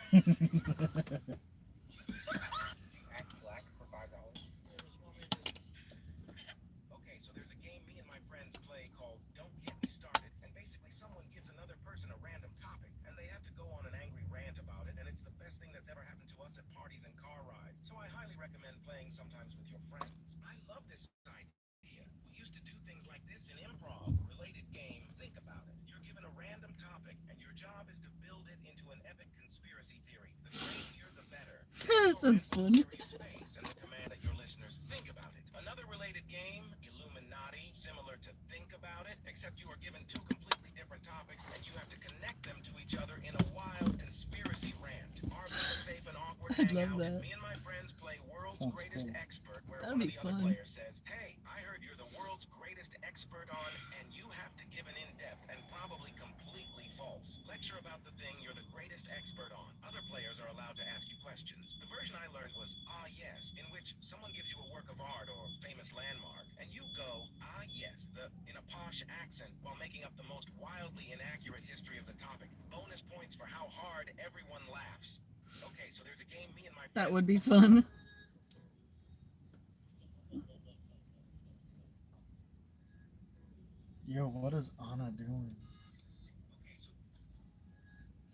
Act black for $5. Okay, so there's a game me and my friends play called Don't Get Me Started, and basically someone gives another person a random topic, and they have to go on an angry rant about it, and it's the best thing that's ever happened to us at parties and car rides. So I highly recommend playing sometimes with your friends. I love this idea. We used to do things like this in improv. Related game, think about it. You're given a random topic, and your job is to build it into an epic conspiracy theory. The crazier, the better. Then That you'll rant sounds with a fun. serious face and command that your listeners think about it. Another related game, Illuminati, similar to Think About It, except you are given two completely different topics and you have to connect them to each other in a wild conspiracy rant. Our being safe and awkward I'd love hangout, that. me and my friends play World's Sounds Greatest cool. Expert, where That'd one of be the other fun. players says, "Hey, I heard you're the world's greatest expert on," and you have to give an in-depth and probably completely false lecture about the thing you're the greatest expert on. Other players are allowed to ask you questions. The version I learned was "Ah Yes," in which someone gives you a work of art or famous landmark, and you go "Ah yes," in a posh accent while making up the most wildly inaccurate history of the topic. Bonus points for how hard everyone laughs. Okay, so there's a game me and my That friends. would be fun. Yo, what is Anna doing?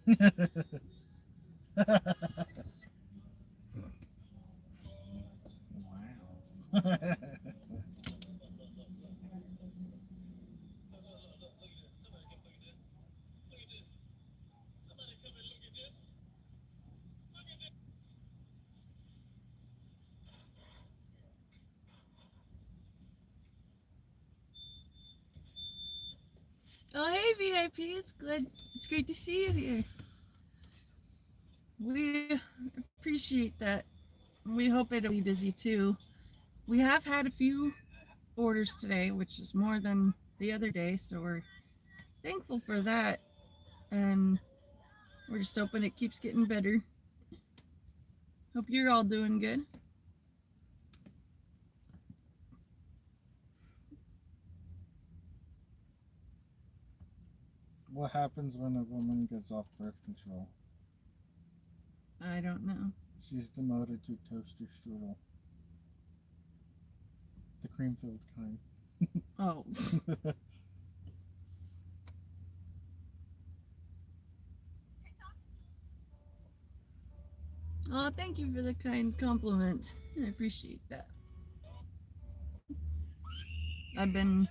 Okay, so Wow. Oh, hey, VIP. It's good. It's great to see you here. We appreciate that. We hope it'll be busy too. We have had a few orders today, which is more than the other day, so we're thankful for that. And we're just hoping it keeps getting better. Hope you're all doing good. What happens when a woman gets off birth control? I don't know. She's demoted to toaster strudel, the cream filled kind. Oh. Oh, thank you for the kind compliment. I appreciate that. I've been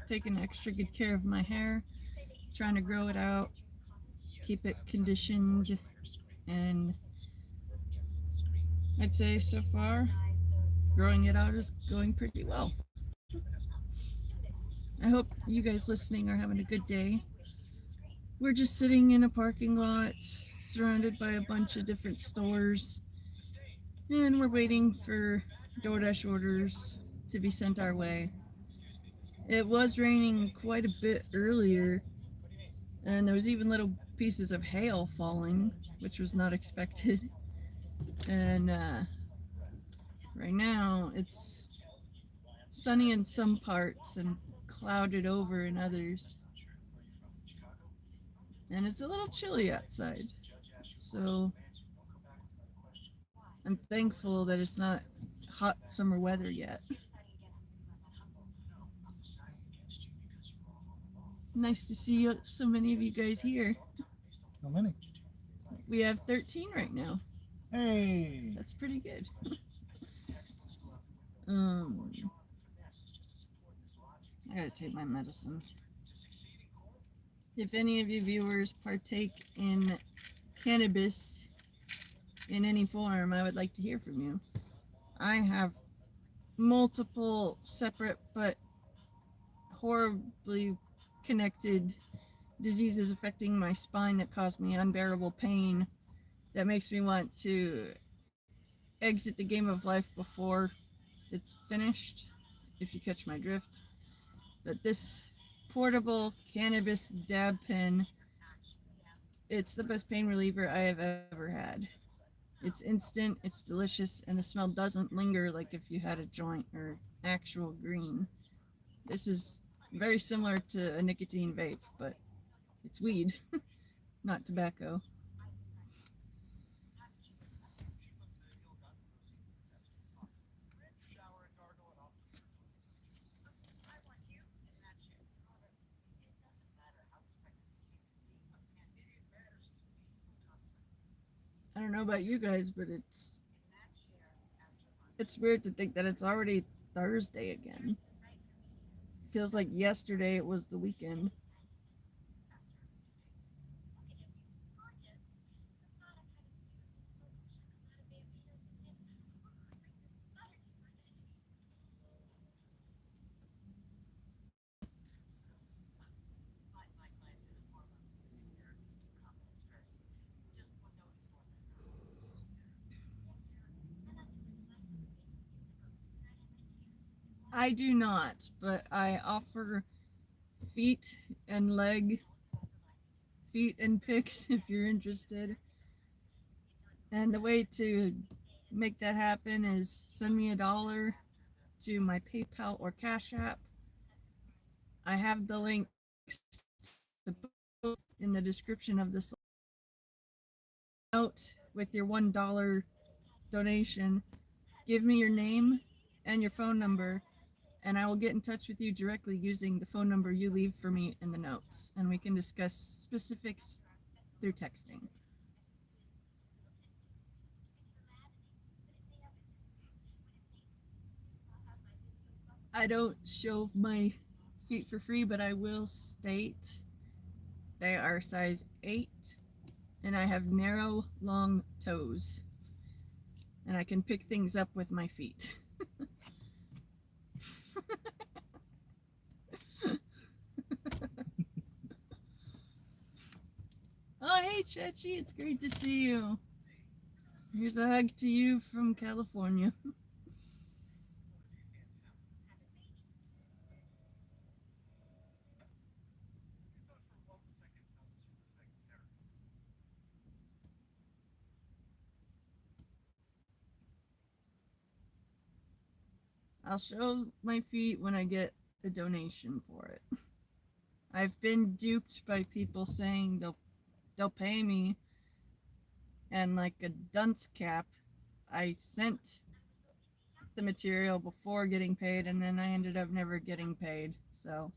taking extra good care of my hair, trying to grow it out, keep it conditioned, and I'd say so far, growing it out is going pretty well. I hope you guys listening are having a good day. We're just sitting in a parking lot surrounded by a bunch of different stores, and we're waiting for DoorDash orders to be sent our way. It was raining quite a bit earlier, and there was even little pieces of hail falling, which was not expected. And right now, it's sunny in some parts and clouded over in others. And it's a little chilly outside. So I'm thankful that it's not hot summer weather yet. Nice to see so many of you guys here. How many? We have 13 right now. Hey! That's pretty good. Um, I gotta take my medicine. If any of you viewers partake in cannabis in any form, I would like to hear from you. I have multiple separate but horribly connected diseases affecting my spine that cause me unbearable pain that makes me want to exit the game of life before it's finished, if you catch my drift. But this portable cannabis dab pen, it's the best pain reliever I have ever had. It's instant, it's delicious, and the smell doesn't linger like if you had a joint or actual green. This is very similar to a nicotine vape, but it's weed, not tobacco. know about you guys, but it's weird to think that it's already Thursday again. Feels like yesterday it was the weekend. I do not, but I offer feet and leg, feet and pics if you're interested. And the way to make that happen is send me $1 to my PayPal or Cash App. I have the links to both in the description of this note with your $1 donation. Give me your name and your phone number, and I will get in touch with you directly using the phone number you leave for me in the notes, and we can discuss specifics through texting. I don't show my feet for free, but I will state they are size 8, and I have narrow, long toes, and I can pick things up with my feet. Oh, hey, Chechi, it's great to see you. Here's a hug to you from California. I'll show my feet when I get the donation for it. I've been duped by people saying they'll pay me, and like a dunce cap, I sent the material before getting paid, and then I ended up never getting paid. So,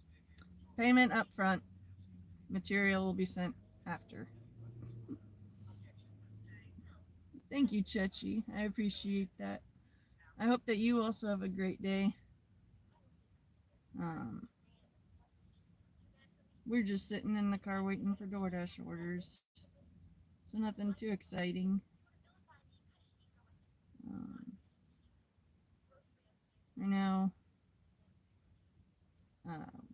payment up front, material will be sent after. Thank you, Chechi. I appreciate that. I hope that you also have a great day. Um, we're just sitting in the car waiting for DoorDash orders, so nothing too exciting. Um, I know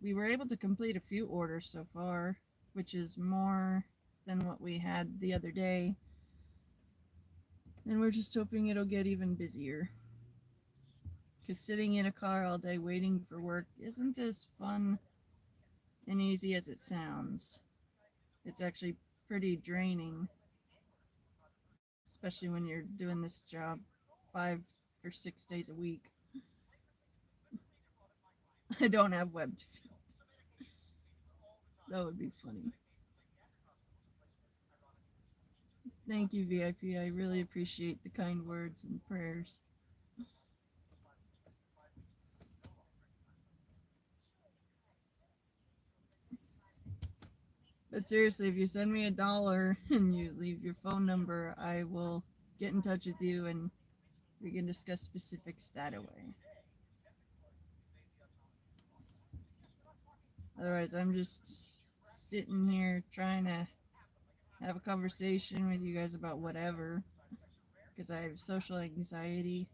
we were able to complete a few orders so far, which is more than what we had the other day. And we're just hoping it'll get even busier. Because sitting in a car all day waiting for work isn't as fun and easy as it sounds. It's actually pretty draining, especially when you're doing this job 5 or 6 days a week. I don't have webbed feet. That would be funny. Thank you, VIP. I really appreciate the kind words and prayers. But seriously, if you send me $1 and you leave your phone number, I will get in touch with you and we can discuss specifics that way. Otherwise, I'm just sitting here trying to have a conversation with you guys about whatever because I have social anxiety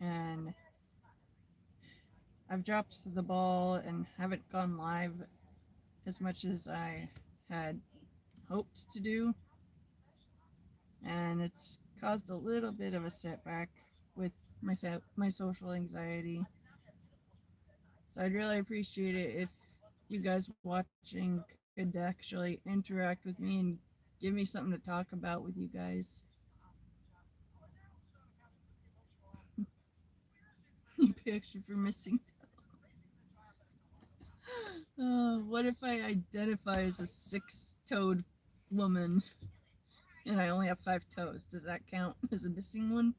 and I've dropped the ball and haven't gone live as much as I had hoped to do, and it's caused a little bit of a setback with my social anxiety. So I'd really appreciate it if you guys watching could actually interact with me and give me something to talk about with you guys. You pay extra for missing. What if I identify as a 6-toed woman and I only have 5 toes? Does that count as a missing one?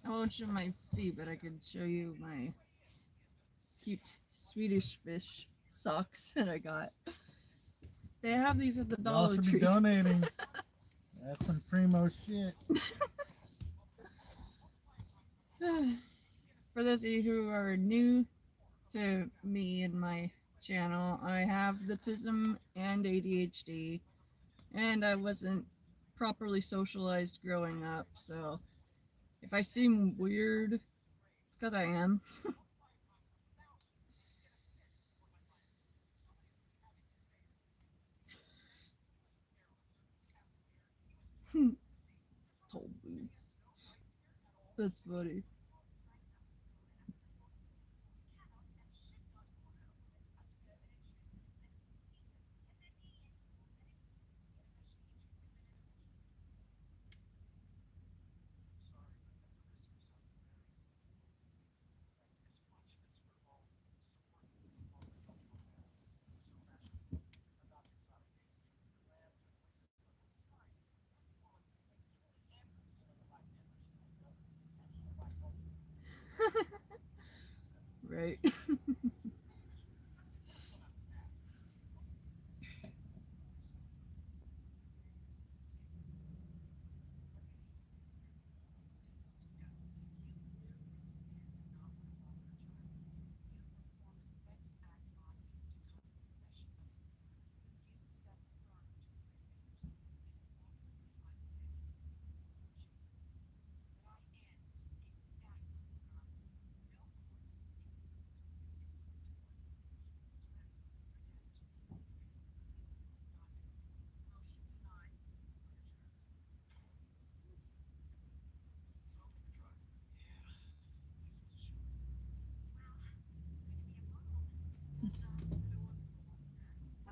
I won't show my feet, but I can show you my cute Swedish fish socks that I got. They have these at the Y'all Dollar should be Tree. donating. That's some primo shit. For those of you who are new to me and my channel, I have autism and ADHD, and I wasn't properly socialized growing up, so if I seem weird, it's because I am. Told boots. That's funny. Right.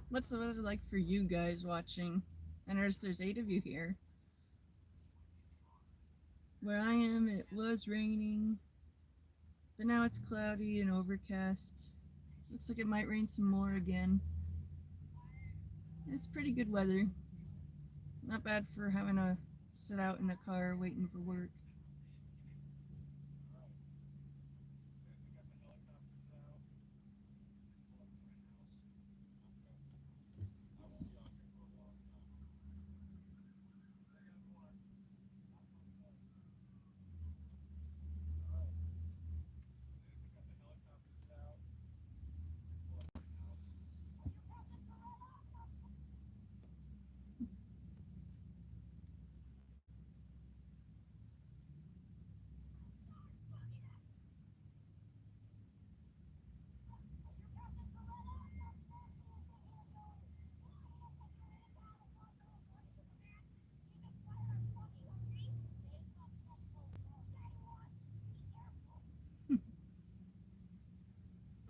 What's the weather like for you guys watching? I notice there's 8 of you here. Where I am, it was raining, but now it's cloudy and overcast. Looks like it might rain some more again. It's pretty good weather. Not bad for having to sit out in a car waiting for work.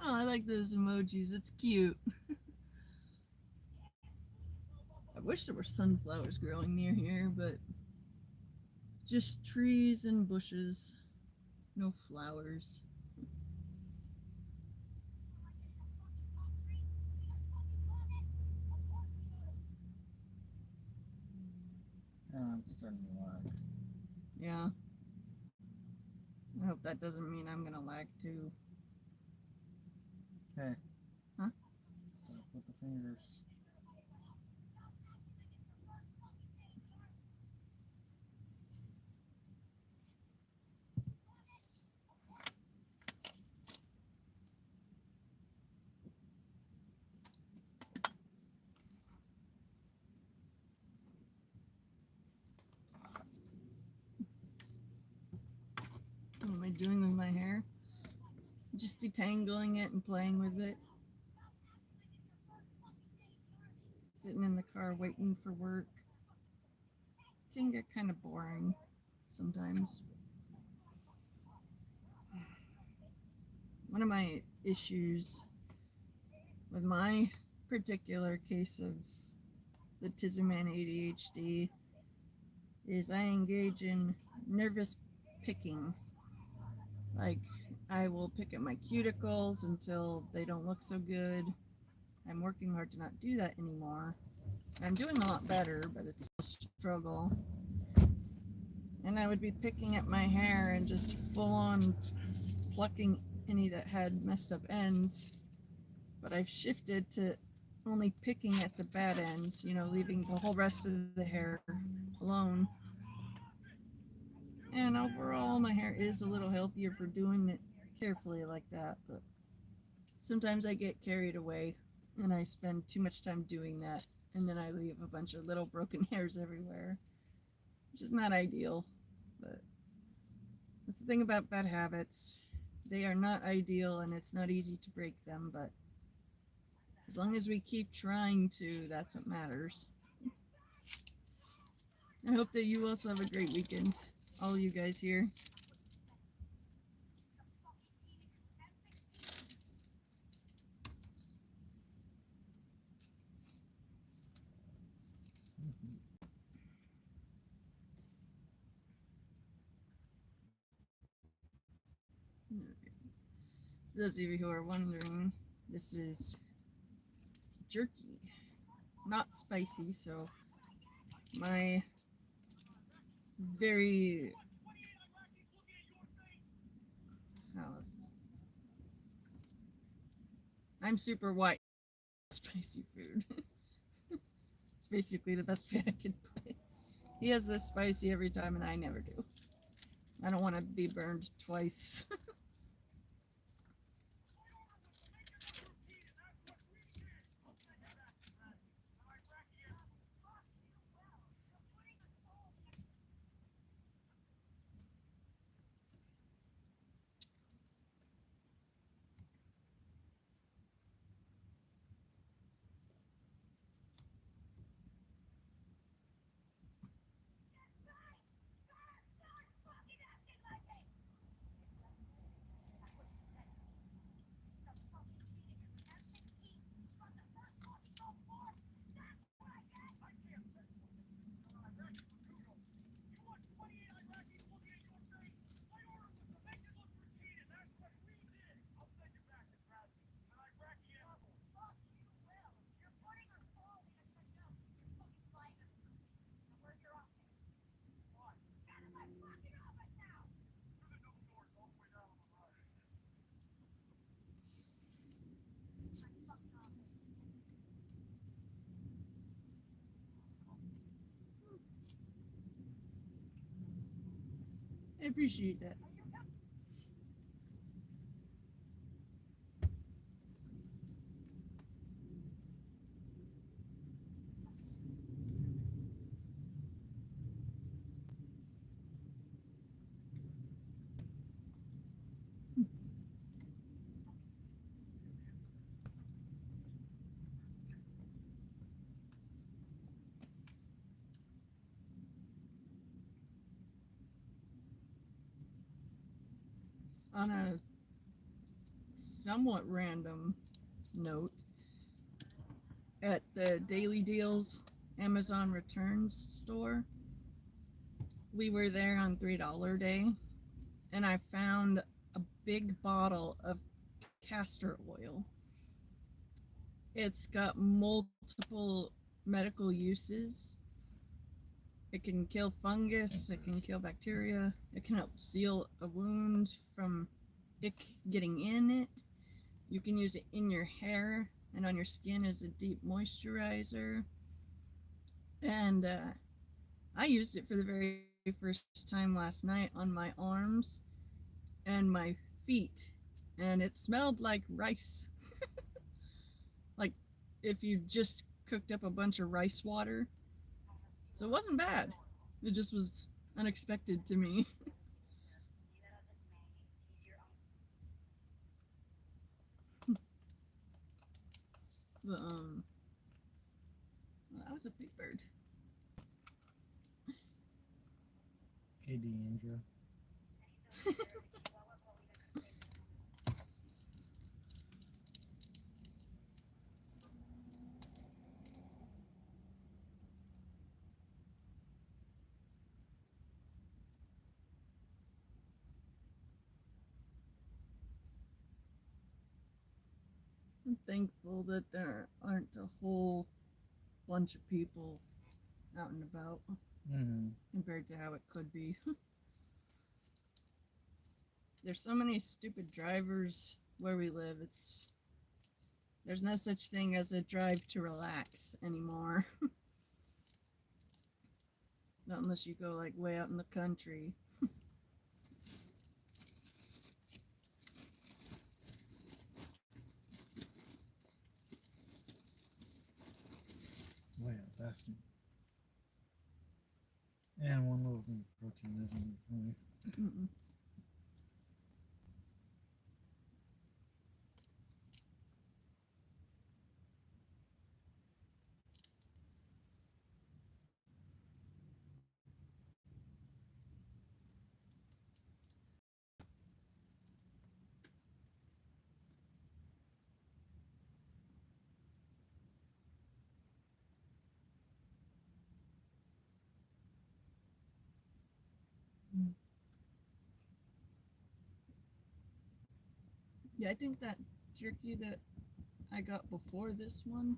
Oh, I like those emojis. It's cute. I wish there were sunflowers growing near here, but just trees and bushes. No flowers. I'm starting to lag. Yeah. I hope that doesn't mean I'm gonna lag too. Okay. Huh? Stop with the fingers. What am I doing with my hair? Just detangling it and playing with it. Sitting in the car waiting for work. Can get kind of boring sometimes. One of my issues with my particular case of the autism and ADHD is I engage in nervous picking. Like, I will pick at my cuticles until they don't look so good. I'm working hard to not do that anymore. I'm doing a lot better, but it's a struggle. And I would be picking at my hair and just full on plucking any that had messed up ends. But I've shifted to only picking at the bad ends, leaving the whole rest of the hair alone. And overall, my hair is a little healthier for doing it carefully like that, but sometimes I get carried away and I spend too much time doing that, and then I leave a bunch of little broken hairs everywhere, which is not ideal. But that's the thing about bad habits. They are not ideal and it's not easy to break them, but as long as we keep trying to, that's what matters. I hope that you also have a great weekend, all you guys here. For those of you who are wondering, this is jerky, not spicy, so my very I'm super white spicy food. It's basically the best way I can put it. He has this spicy every time and I never do. I don't want to be burned twice. I appreciate that. On a somewhat random note, at the Daily Deals Amazon Returns store, we were there on $3 day, and I found a big bottle of castor oil. It's got multiple medical uses. It can kill fungus, it can kill bacteria, it can help seal a wound from ick getting in it. You can use it in your hair and on your skin as a deep moisturizer. And I used it for the very first time last night on my arms and my feet, and it smelled like rice. Like if you just cooked up a bunch of rice water. So it wasn't bad. It just was unexpected to me. But well, that was a big bird. Hey, Deandra. I'm thankful that there aren't a whole bunch of people out and about Mm-hmm. compared to how it could be. There's so many stupid drivers where we live. There's no such thing as a drive to relax anymore. Not unless you go like way out in the country. Way out fasting. And one little thing of protein isn't funny. Mm-mm. Yeah, I think that jerky that I got before this one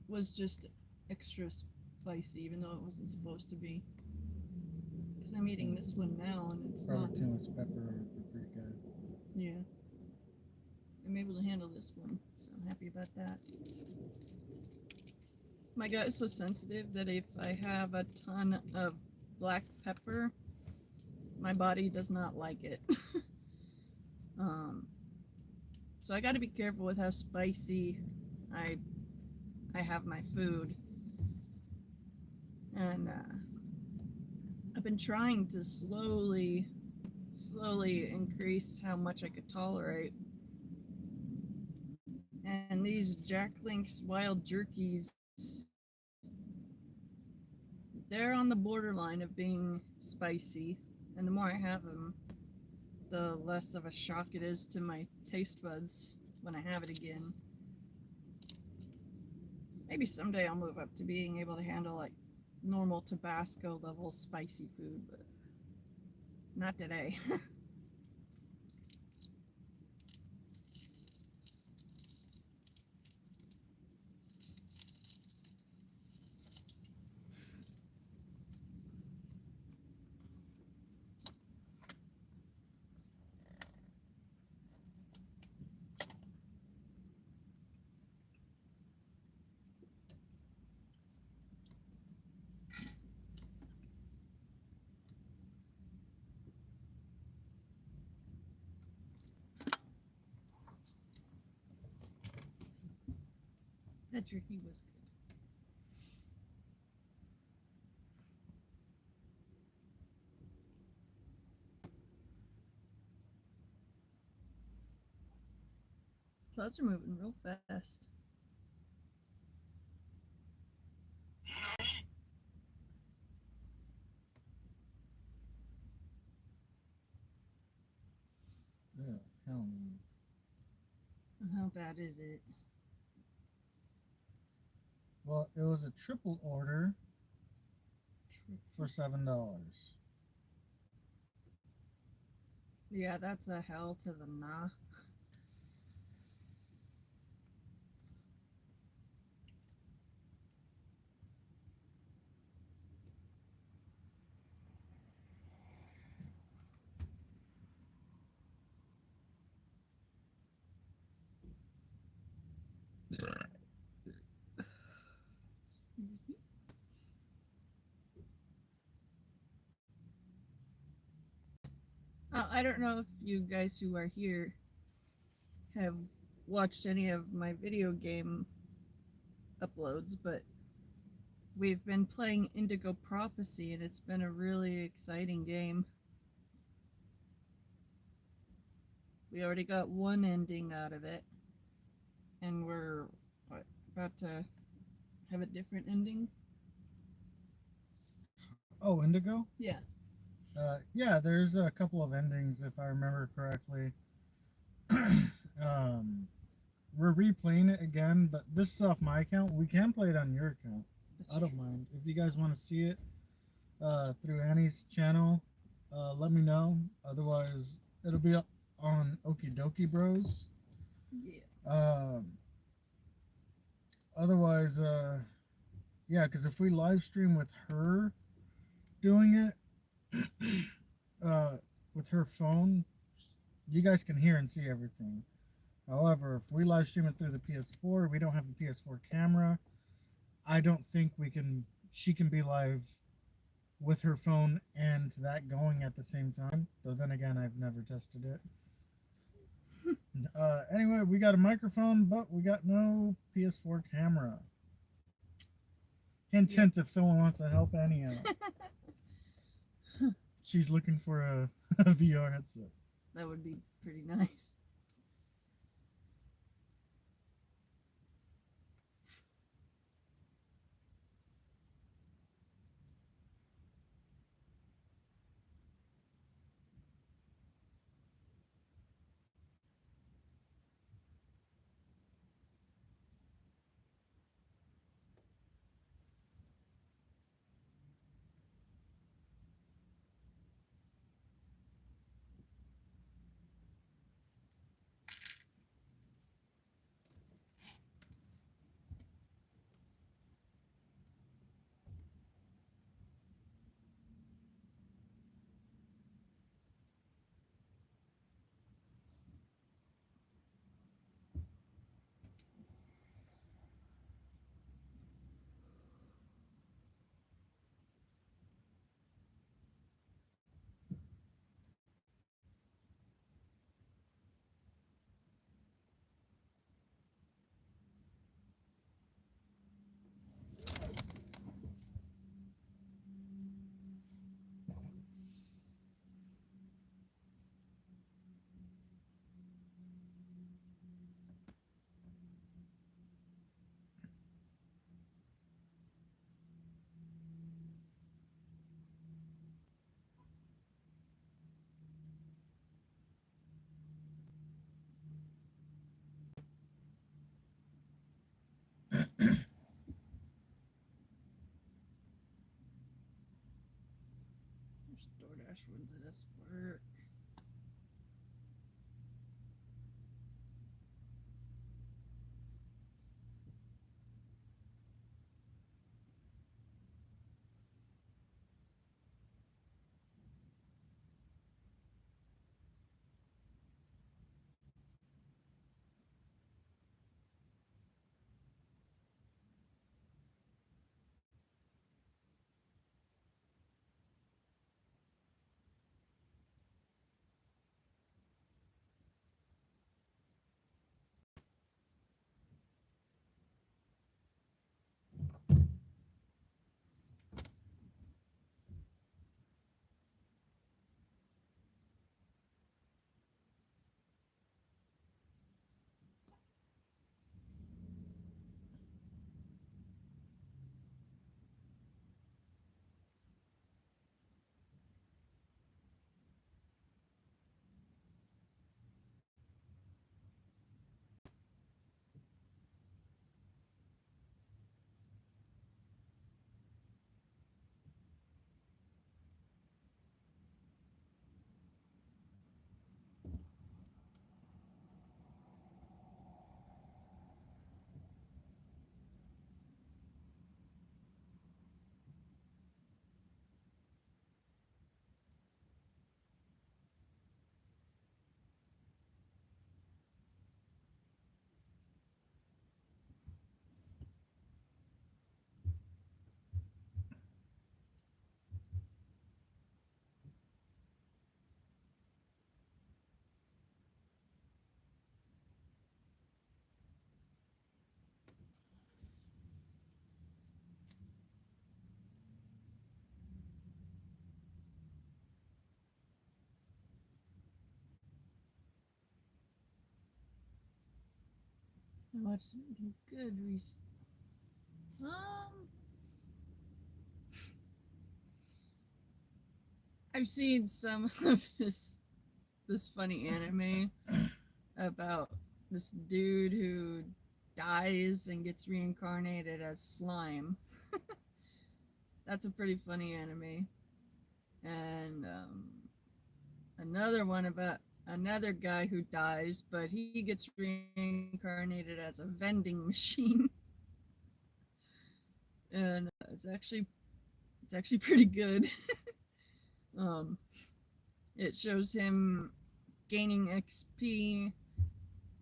was just extra spicy, even though it wasn't supposed to be. Because I'm eating this one now, and it's Probably not. too much pepper or paprika. Yeah. I'm able to handle this one, so I'm happy about that. My gut is so sensitive that if I have a ton of black pepper, my body does not like it. um, so I got to be careful with how spicy I I have my food, and I've been trying to slowly increase how much I could tolerate. And these Jack Link's wild jerkies, they're on the borderline of being spicy. And the more I have them, the less of a shock it is to my taste buds when I have it again. So maybe someday I'll move up to being able to handle like normal Tabasco level spicy food, but not today. That jerky was good. Clouds are moving real fast. Yeah, hell no. How bad is it? Well, it was a triple order for $7. Yeah, that's a hell to the nah. I don't know if you guys who are here have watched any of my video game uploads, but we've been playing Indigo Prophecy, and it's been a really exciting game. We already got one ending out of it, and we're about to have a different ending. Oh, Indigo? Yeah. Yeah, there's a couple of endings if I remember correctly. We're replaying it again, but this is off my account. We can play it on your account. I don't mind. If you guys want to see it through Annie's channel, let me know. Otherwise, it'll be up on Okydokebros. Yeah. Otherwise, Yeah, because if we live stream with her doing it, with her phone, you guys can hear and see everything. However, if we live stream it through the PS4, we don't have a PS4 camera. I don't think we can. She can be live with her phone and that going at the same time. Though then again, I've never tested it. Anyway, we got a microphone, but we got no PS4 camera. Hint, Yep. hint, if someone wants to help Annie out. She's looking for a VR headset. That would be pretty nice. There's DoorDash wouldn't let us work. I watched something good recently. I've seen some of this funny anime about this dude who dies and gets reincarnated as slime. That's a pretty funny anime. And another one about another guy who dies, but he gets reincarnated as a vending machine. and it's actually pretty good. um, it shows him gaining XP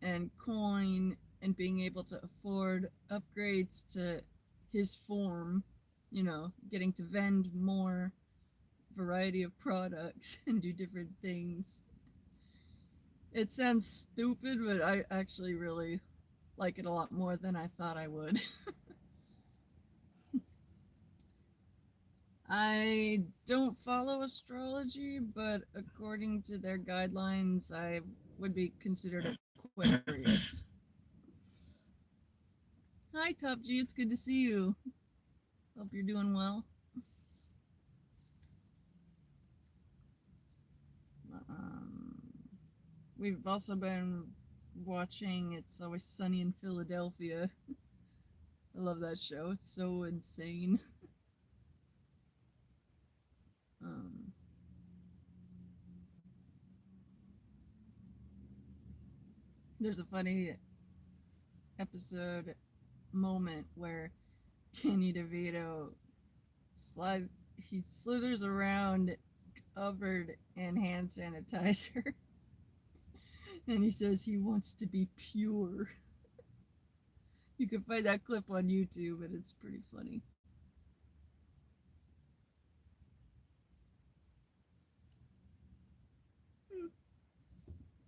and coin and being able to afford upgrades to his form, getting to vend more variety of products and do different things. It sounds stupid, but I actually really like it a lot more than I thought I would. I don't follow astrology, but according to their guidelines, I would be considered Aquarius. Hi, Top G. It's good to see you. Hope you're doing well. Um, we've also been watching It's Always Sunny in Philadelphia. I love that show. It's so insane. Um, there's a funny episode moment where Danny DeVito he slithers around covered in hand sanitizer and he says he wants to be pure. You can find that clip on YouTube and it's pretty funny.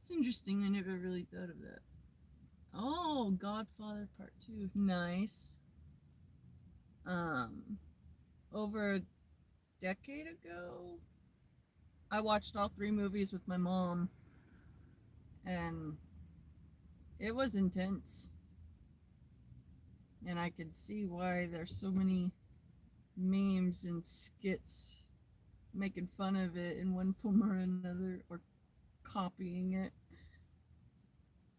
It's interesting. I never really thought of that. Oh, Godfather Part 2. Nice. Over a decade ago, I watched all 3 movies with my mom, and it was intense. And I could see why there's so many memes and skits making fun of it in one form or another, or copying it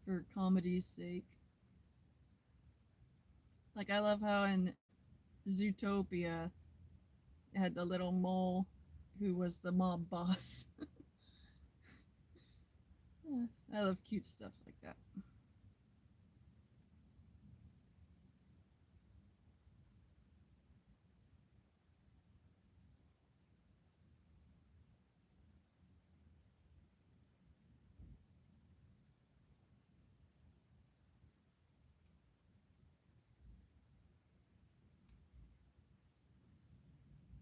for comedy's sake. Like, I love how in Zootopia it had the little mole who was the mob boss. I love cute stuff like that.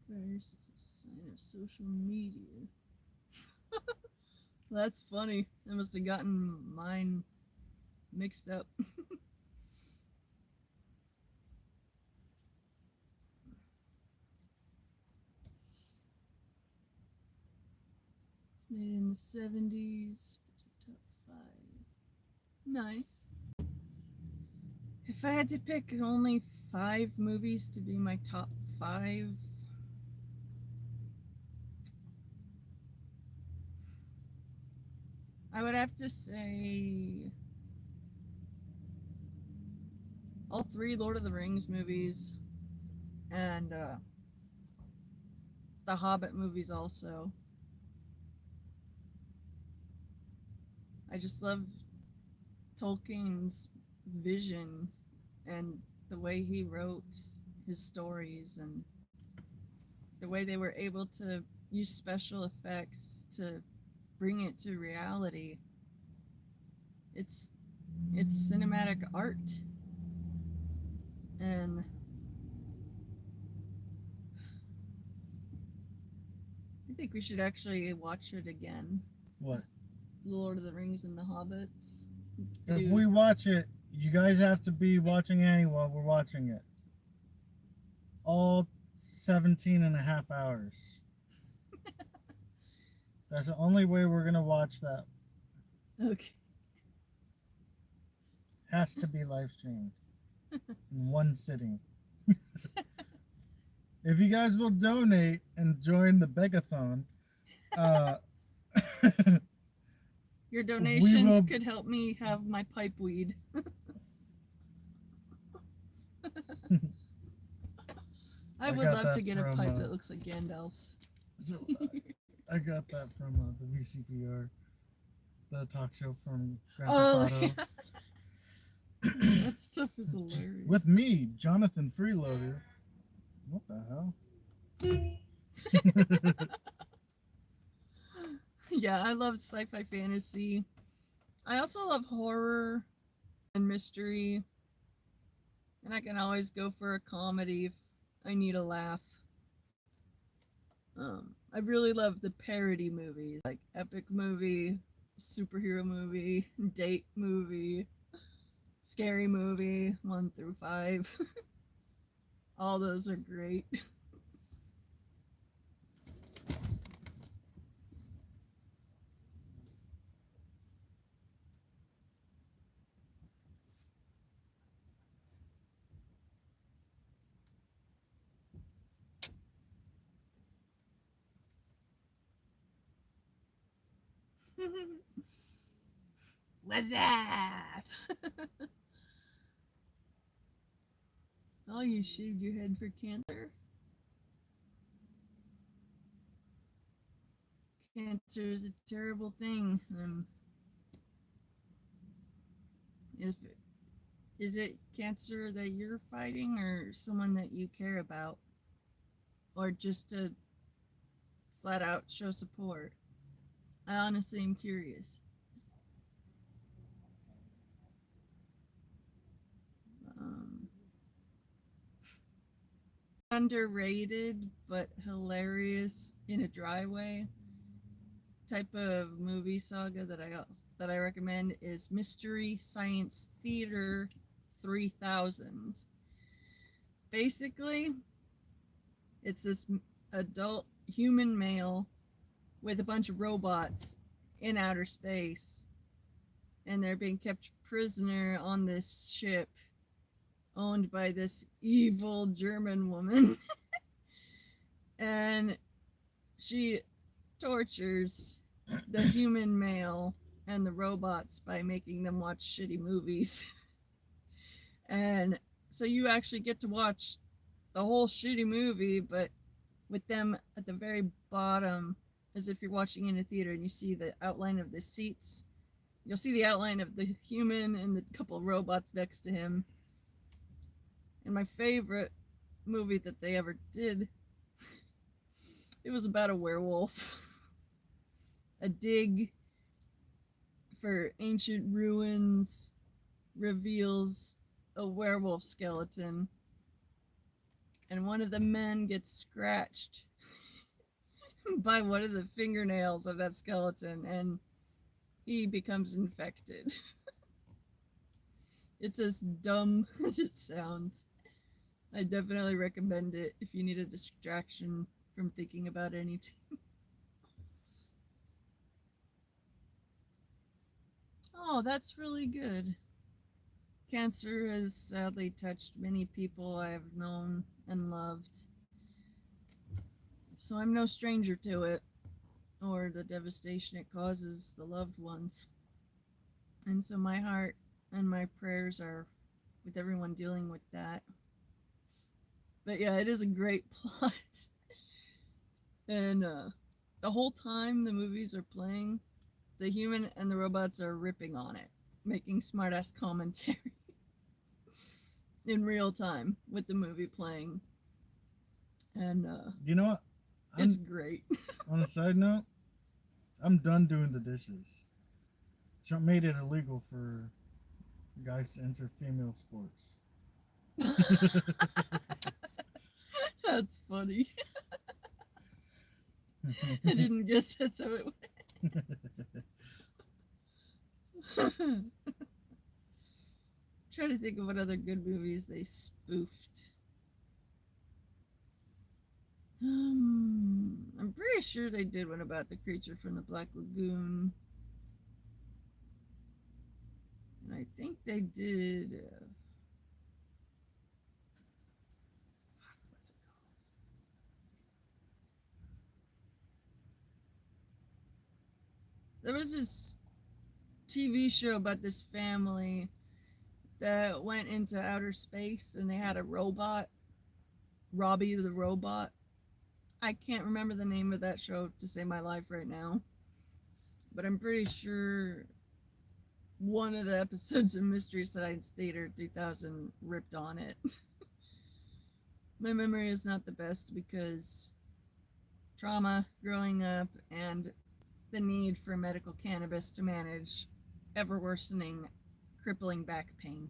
There's a sign of social media. That's funny. I must have gotten mine mixed up. Made in the 70s. Top 5. Nice. If I had to pick only 5 movies to be my top 5, I would have to say all 3 Lord of the Rings movies and the Hobbit movies also. I just love Tolkien's vision and the way he wrote his stories and the way they were able to use special effects to bring it to reality. It's cinematic art. And I think we should actually watch it again. What? Lord of the Rings and the Hobbits. If we watch it, you guys have to be watching Annie while we're watching it. All 17 and a half hours. That's the only way we're going to watch that. Okay. Has to be live streamed in one sitting. If you guys will donate and join the Begathon, your donations could help me have my pipe weed. I would love to get a pipe that looks like Gandalf's. So I got that from the VCPR, the talk show from Grand Theft Auto. Yeah. That stuff is hilarious. With me, Jonathan Freeloader. What the hell? Yeah, I love sci-fi fantasy. I also love horror and mystery, and I can always go for a comedy if I need a laugh. I really love the parody movies, like epic movie, superhero movie, date movie, scary movie, 1 through 5. All those are great. What's up? Oh, you shaved your head for cancer? Cancer is a terrible thing. If is it cancer that you're fighting or someone that you care about? Or just to flat out show support? I honestly am curious. Um, Underrated but hilarious in a dry way type of movie saga that I recommend is Mystery Science Theater 3000. Basically, it's this adult human male with a bunch of robots in outer space, and they're being kept prisoner on this ship owned by this evil German woman. And she tortures the human male and the robots by making them watch shitty movies. And so you actually get to watch the whole shitty movie, but with them at the very bottom, as if you're watching in a theater and you see the outline of the seats. You'll see the outline of the human and the couple robots next to him. And my favorite movie that they ever did, it was about a werewolf. A dig for ancient ruins reveals a werewolf skeleton, and one of the men gets scratched by one of the fingernails of that skeleton, and he becomes infected. It's as dumb as it sounds. I definitely recommend it if you need a distraction from thinking about anything. Oh, that's really good. Cancer has sadly touched many people I have known and loved, so I'm no stranger to it or the devastation it causes the loved ones. And so my heart and my prayers are with everyone dealing with that. But yeah, it is a great plot. And the whole time the movies are playing, the human and the robots are ripping on it, making smartass commentary in real time with the movie playing. And You know what? it's great. On a side note, I'm done doing the dishes. Trump made it illegal for guys to enter female sports. That's funny. I didn't guess that's how it went. Try to think of what other good movies they spoofed. I'm pretty sure they did one about the creature from the Black Lagoon. And I think they did. What's it called? There was this TV show about this family that went into outer space and they had a robot, Robbie the robot. I can't remember the name of that show to save my life right now, but I'm pretty sure one of the episodes of Mystery Science Theater 3000 ripped on it. My memory is not the best because trauma growing up and the need for medical cannabis to manage ever worsening, crippling back pain.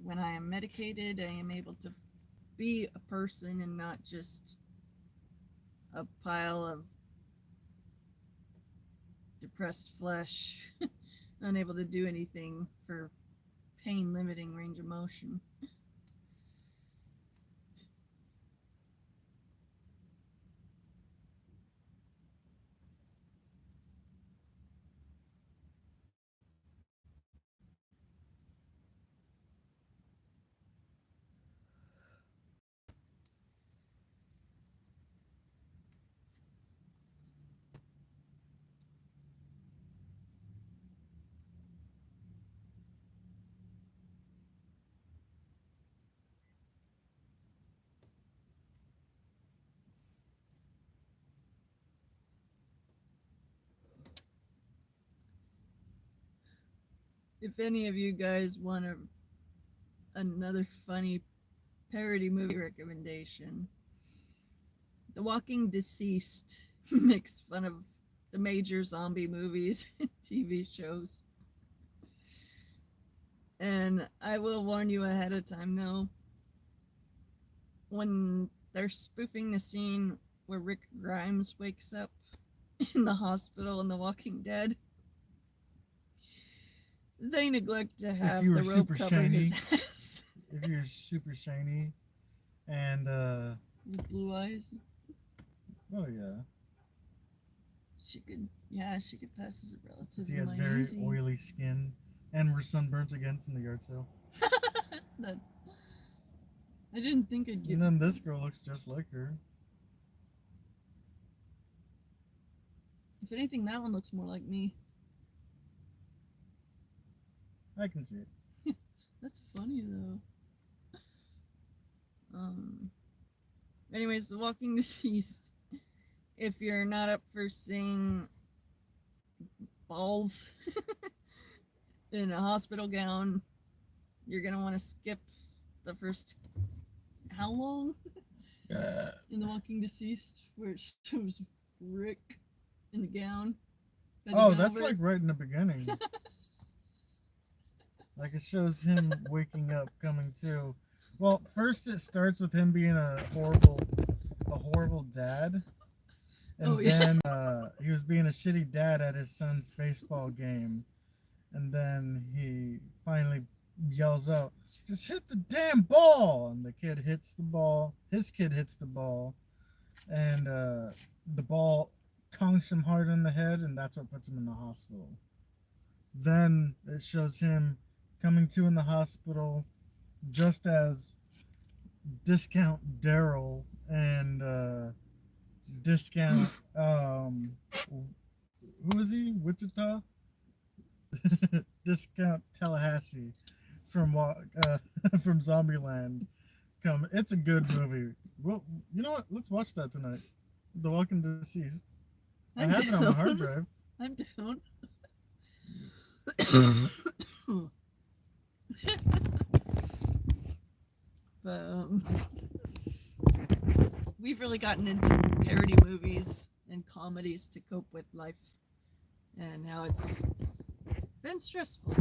When I am medicated, I am able to be a person and not just a pile of depressed flesh, unable to do anything for pain limiting range of motion. If any of you guys want another funny parody movie recommendation, The Walking Deceased makes fun of the major zombie movies and TV shows. And I will warn you ahead of time though, when they're spoofing the scene where Rick Grimes wakes up in the hospital in The Walking Dead, they neglect to have the rope cover his ass. If you're super shiny and with blue eyes. Oh yeah. She could pass as a relative. She had very oily skin and were sunburnt again from the yard sale. That I didn't think I'd get. And then this girl looks just like her. If anything, that one looks more like me. I can see it. That's funny though. Anyways, The Walking Deceased. If you're not up for seeing balls in a hospital gown, you're gonna want to skip the first how long in The Walking Deceased, where it shows Rick in the gown. Oh, that's like right in the beginning. Like it shows him waking up, coming to. Well, first it starts with him being a horrible dad, and then he was being a shitty dad at his son's baseball game, and then he finally yells out, "Just hit the damn ball!" And the kid hits the ball. His kid hits the ball, and the ball conks him hard in the head, and that's what puts him in the hospital. Then it shows him coming to in the hospital just as Discount Daryl and Discount who is he? Wichita? Discount Tallahassee from from Zombieland come. It's a good movie. Well, you know what? Let's watch that tonight. The Walking Deceased. I have it on my hard drive. I'm down. But we've really gotten into parody movies and comedies to cope with life and how it's been stressful.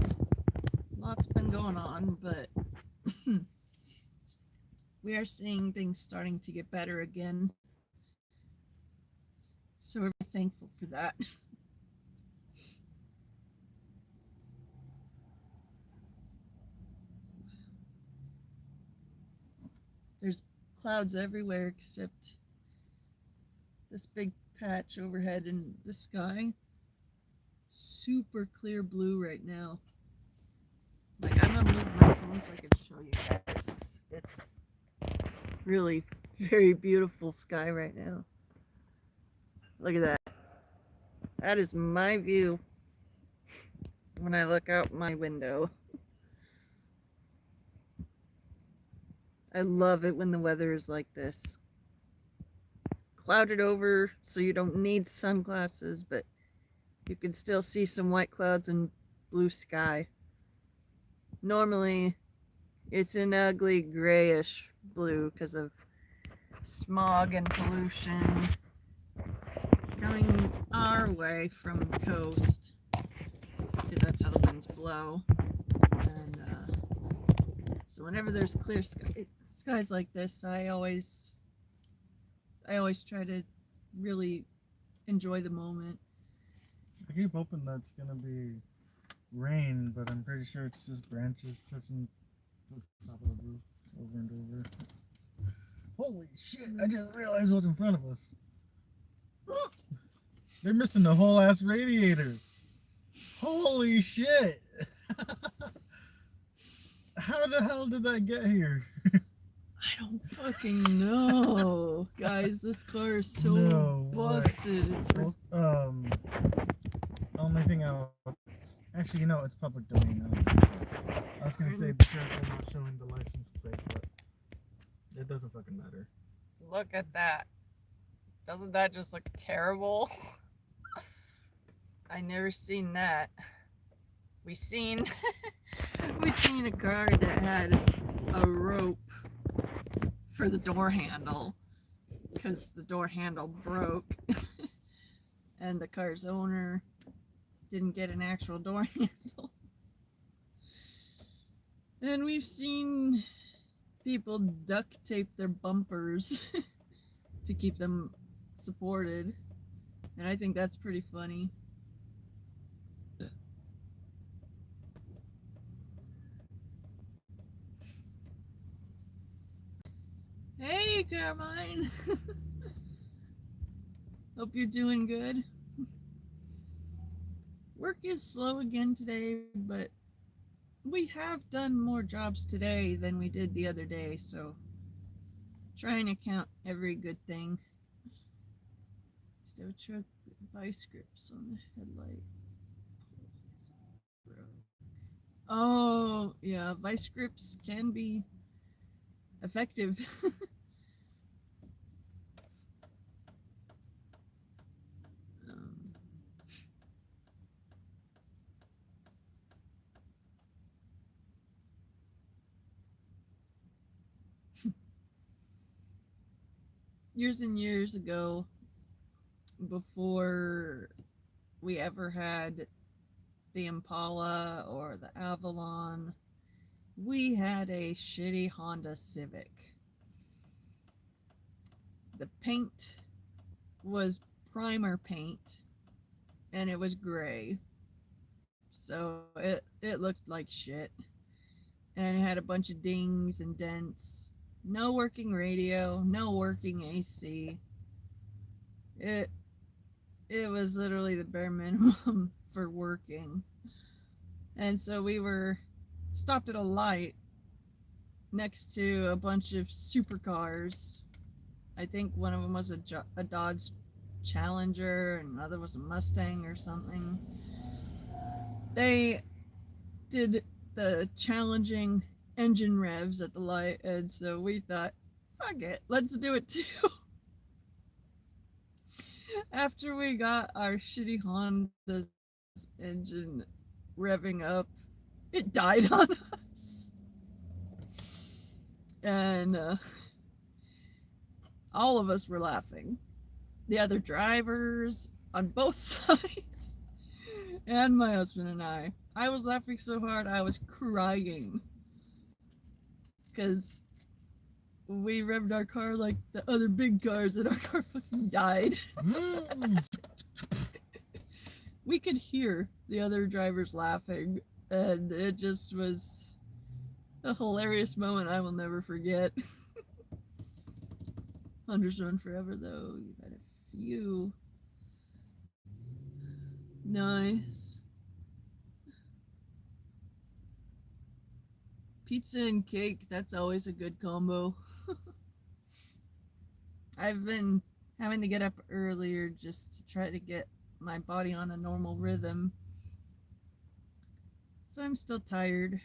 Lots been going on, but we are seeing things starting to get better again. So we're thankful for that. There's clouds everywhere except this big patch overhead in the sky. Super clear blue right now. Like, I'm gonna move my phone so I can show you guys. It's really very beautiful sky right now. Look at that. That is my view when I look out my window. I love it when the weather is like this. Clouded over so you don't need sunglasses, but you can still see some white clouds and blue sky. Normally, It's an ugly grayish blue because of smog and pollution coming our way from the coast, because that's how the winds blow. And so whenever there's clear skies like this, I always try to really enjoy the moment. I keep hoping that's gonna be rain, but I'm pretty sure it's just branches touching the top of the roof over and over. Holy shit! I just realized what's in front of us. They're missing the whole ass radiator. Holy shit! How the hell did that get here? I don't fucking know, guys. This car is so No busted. It's only thing I'll actually, it's public domain now. I was gonna say be careful not showing the license plate, but it doesn't fucking matter. Look at that. Doesn't that just look terrible? I never seen that. We seen a car that had a rope for the door handle because the door handle broke and the car's owner didn't get an actual door handle. And we've seen people duct tape their bumpers to keep them supported, and I think that's pretty funny. Hey, Carmine. Hope you're doing good. Work is slow again today, but we have done more jobs today than we did the other day, so trying to count every good thing. Still truck vice grips on the headlight. Oh, yeah, vice grips can be effective. Years and years ago, before we ever had the Impala or the Avalon, we had a shitty Honda Civic. The paint was primer paint and it was gray, so it looked like shit, and it had a bunch of dings and dents. No working radio, no working AC. It was literally the bare minimum for working. And so we were stopped at a light next to a bunch of supercars. I think one of them was a Dodge Challenger and another was a Mustang or something. They did the challenging engine revs at the light, and so we thought, fuck it, let's do it too. After we got our shitty Honda's engine revving up, it died on us. And all of us were laughing. The other drivers on both sides, and my husband and I. I was laughing so hard I was crying. Because we revved our car like the other big cars and our car fucking died. We could hear the other drivers laughing, and it just was a hilarious moment I will never forget. Hunters run forever, though. You've had a few. Nice. Pizza and cake, that's always a good combo. I've been having to get up earlier just to try to get my body on a normal rhythm. So I'm still tired,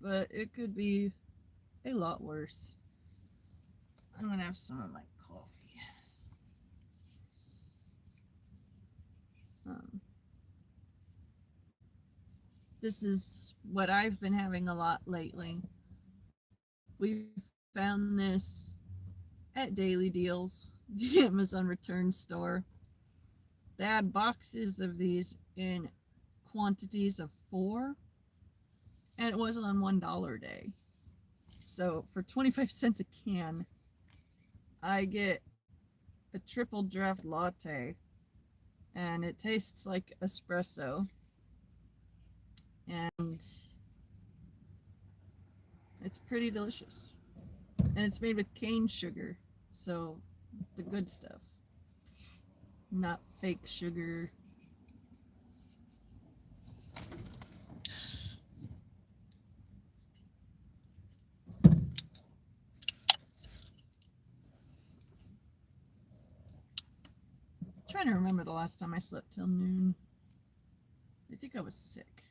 but it could be a lot worse. I'm gonna have some of my coffee. this is what I've been having a lot lately. We found this at Daily Deals, the Amazon return store. They had boxes of these in quantities of 4, and it was on $1 a day. So for 25 cents a can, I get a triple draft latte, and it tastes like espresso, and it's pretty delicious. And it's made with cane sugar, so the good stuff, not fake sugar. I'm trying to remember the last time I slept till noon. I think I was sick.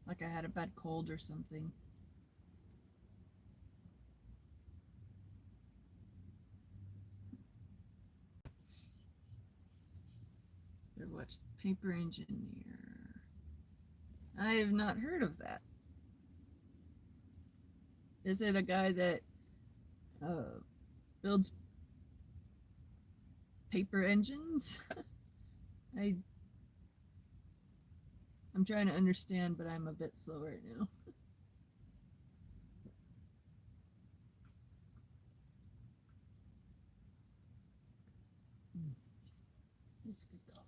Like I had a bad cold or something. Better watch The Paper Engineer. I have not heard of that. Is it a guy that builds paper engines? I'm trying to understand, but I'm a bit slow right now. It's good coffee.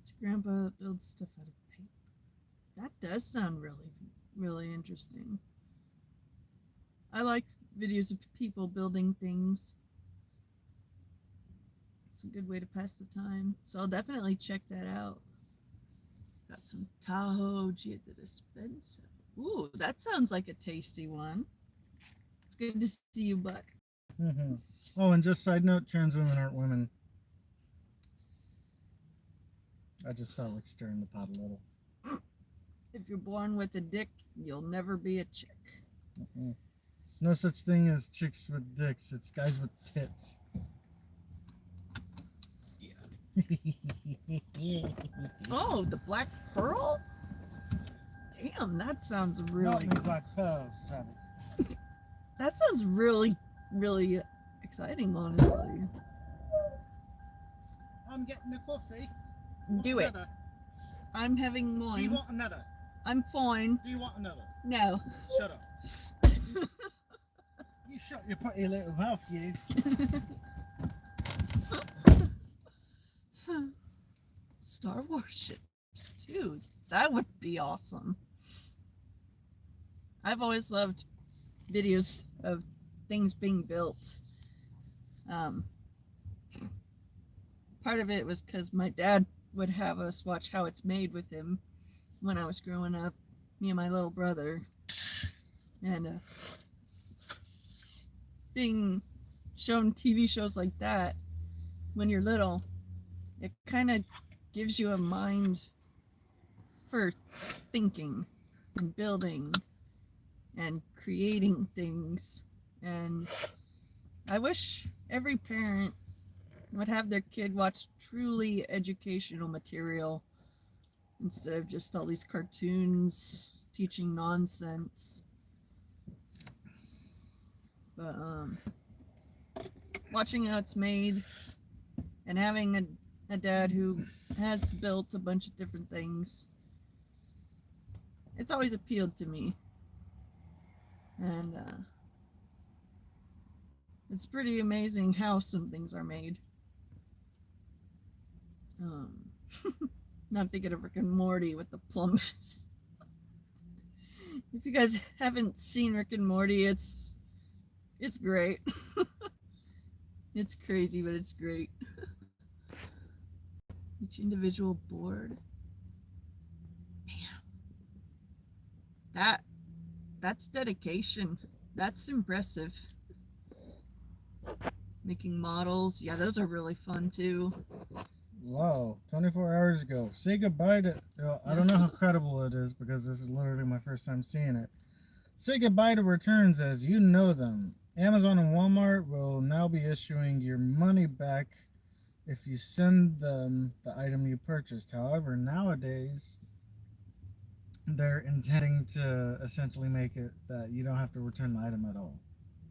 It's Grandpa that builds stuff out of paper. That does sound really, really interesting. I like videos of people building things. It's a good way to pass the time. So I'll definitely check that out. Got some Tahoe at the dispenser. Ooh, that sounds like a tasty one. It's good to see you, Buck. Mm-hmm. Oh, and just side note, trans women aren't women. I just felt like stirring the pot a little. If you're born with a dick, you'll never be a chick. Mm-hmm. There's no such thing as chicks with dicks. It's guys with tits. Yeah. Oh, the Black Pearl? Damn, that sounds really Not Black Pearl, sorry. That sounds really, really exciting, honestly. I'm getting a coffee. Do it. I'm having one. Do you want another? I'm fine. Do you want another? No. Shut up. You shut your pretty little mouth, you. Star Wars ships, too. That would be awesome. I've always loved videos of things being built. Part of it was because my dad would have us watch How It's Made with him when I was growing up, me and my little brother. And being shown TV shows like that when you're little, it kind of gives you a mind for thinking and building and creating things. And I wish every parent would have their kid watch truly educational material instead of just all these cartoons teaching nonsense. But watching How It's Made and having a dad who has built a bunch of different things, it's always appealed to me. And it's pretty amazing how some things are made. Now I'm thinking of Rick and Morty with the plumbers. If you guys haven't seen Rick and Morty, it's great. It's crazy, but it's great. Each individual board. Damn. That's dedication. That's impressive. Making models. Yeah, those are really fun too. Wow, 24 hours ago. Say goodbye to... I don't know how credible it is because this is literally my first time seeing it. Say goodbye to returns as you know them. Amazon and Walmart will now be issuing your money back if you send them the item you purchased. However, nowadays they're intending to essentially make it that you don't have to return the item at all.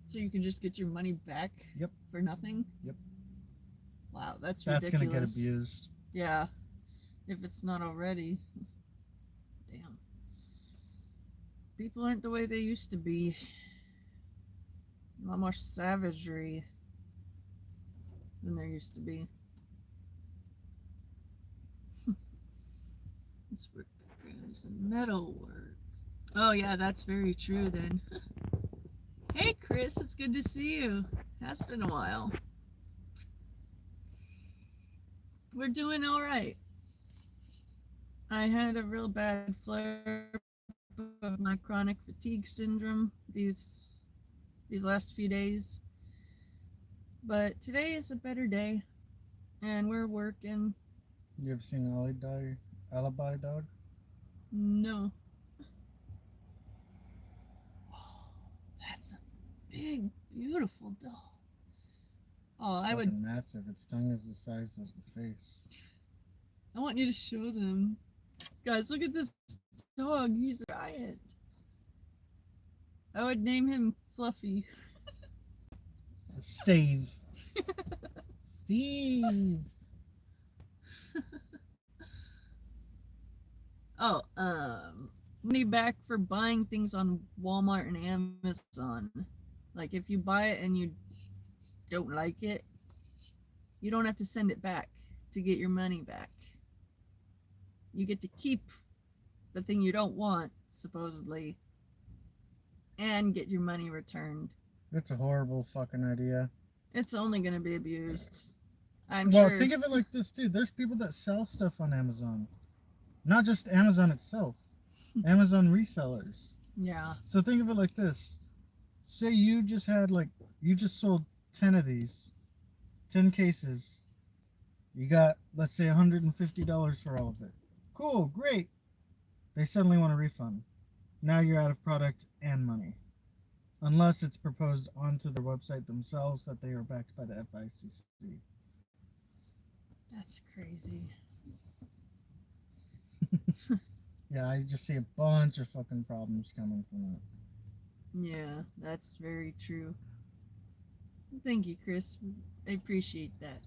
So you can just get your money back. Yep. For nothing. Yep. Wow, that's That's ridiculous. gonna get abused. Yeah, if it's not already. Damn. People aren't the way they used to be. A lot more savagery than there used to be. This work background is in metal work. Oh yeah, that's very true then. Hey Chris, it's good to see you. Has been a while. We're doing all right. I had a real bad flare of my chronic fatigue syndrome these last few days. But today is a better day and we're working. You ever seen Alibi Dog? No. Oh, that's a big, beautiful dog. Oh, I would. Massive. Its tongue is the size of the face. I want you to show them. Guys, look at this dog. He's a giant. I would name him Fluffy. Steve. Steve. Oh, money back for buying things on Walmart and Amazon. Like if you buy it and you don't like it, you don't have to send it back to get your money back. You get to keep the thing you don't want, supposedly, and get your money returned. It's a horrible fucking idea. It's only going to be abused. I'm Well, sure. think of it like this, too. There's people that sell stuff on Amazon. Not just Amazon itself. Amazon resellers. Yeah. So think of it like this. Say you just sold 10 of these. 10 cases. You got, let's say, $150 for all of it. Cool, great. They suddenly want a refund. Now you're out of product and money. Unless it's proposed onto their website themselves that they are backed by the FICC. That's crazy. Yeah, I just see a bunch of fucking problems coming from it. Yeah, that's very true. Thank you, Chris. I appreciate that.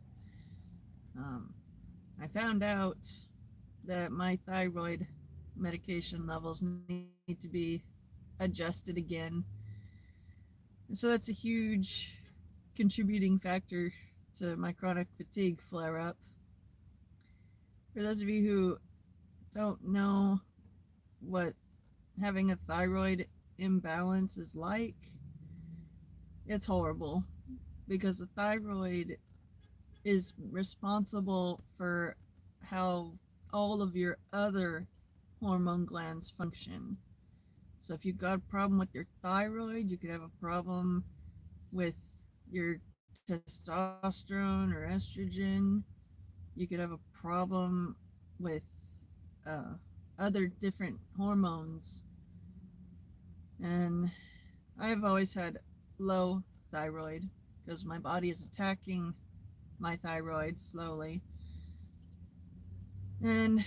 I found out that my thyroid medication levels need to be adjusted again. And so that's a huge contributing factor to my chronic fatigue flare up. For those of you who don't know what having a thyroid imbalance is like, it's horrible because the thyroid is responsible for how all of your other hormone glands function. So if you've got a problem with your thyroid, you could have a problem with your testosterone or estrogen. You could have a problem with other different hormones. And I've always had low thyroid because my body is attacking my thyroid slowly. And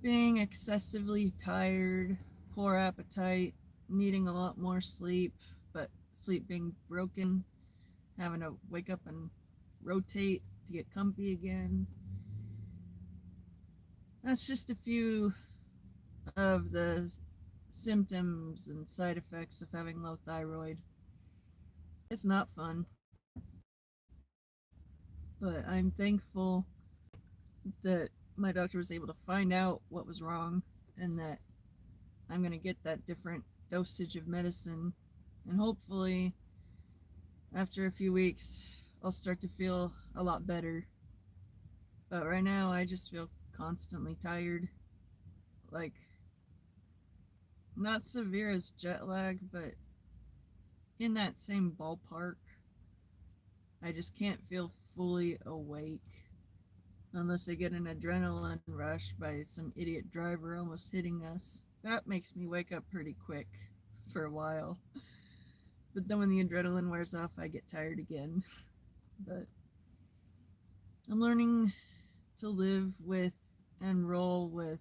being excessively tired, poor appetite, needing a lot more sleep, but sleep being broken, having to wake up and rotate to get comfy again. That's just a few of the symptoms and side effects of having low thyroid. It's not fun. But I'm thankful that my doctor was able to find out what was wrong and that I'm going to get that different dosage of medicine. And hopefully, after a few weeks, I'll start to feel a lot better. But right now, I just feel constantly tired. Like, not severe as jet lag, but in that same ballpark. I just can't feel fully awake unless I get an adrenaline rush by some idiot driver almost hitting us. That makes me wake up pretty quick for a while. But then when the adrenaline wears off, I get tired again. But I'm learning to live with and roll with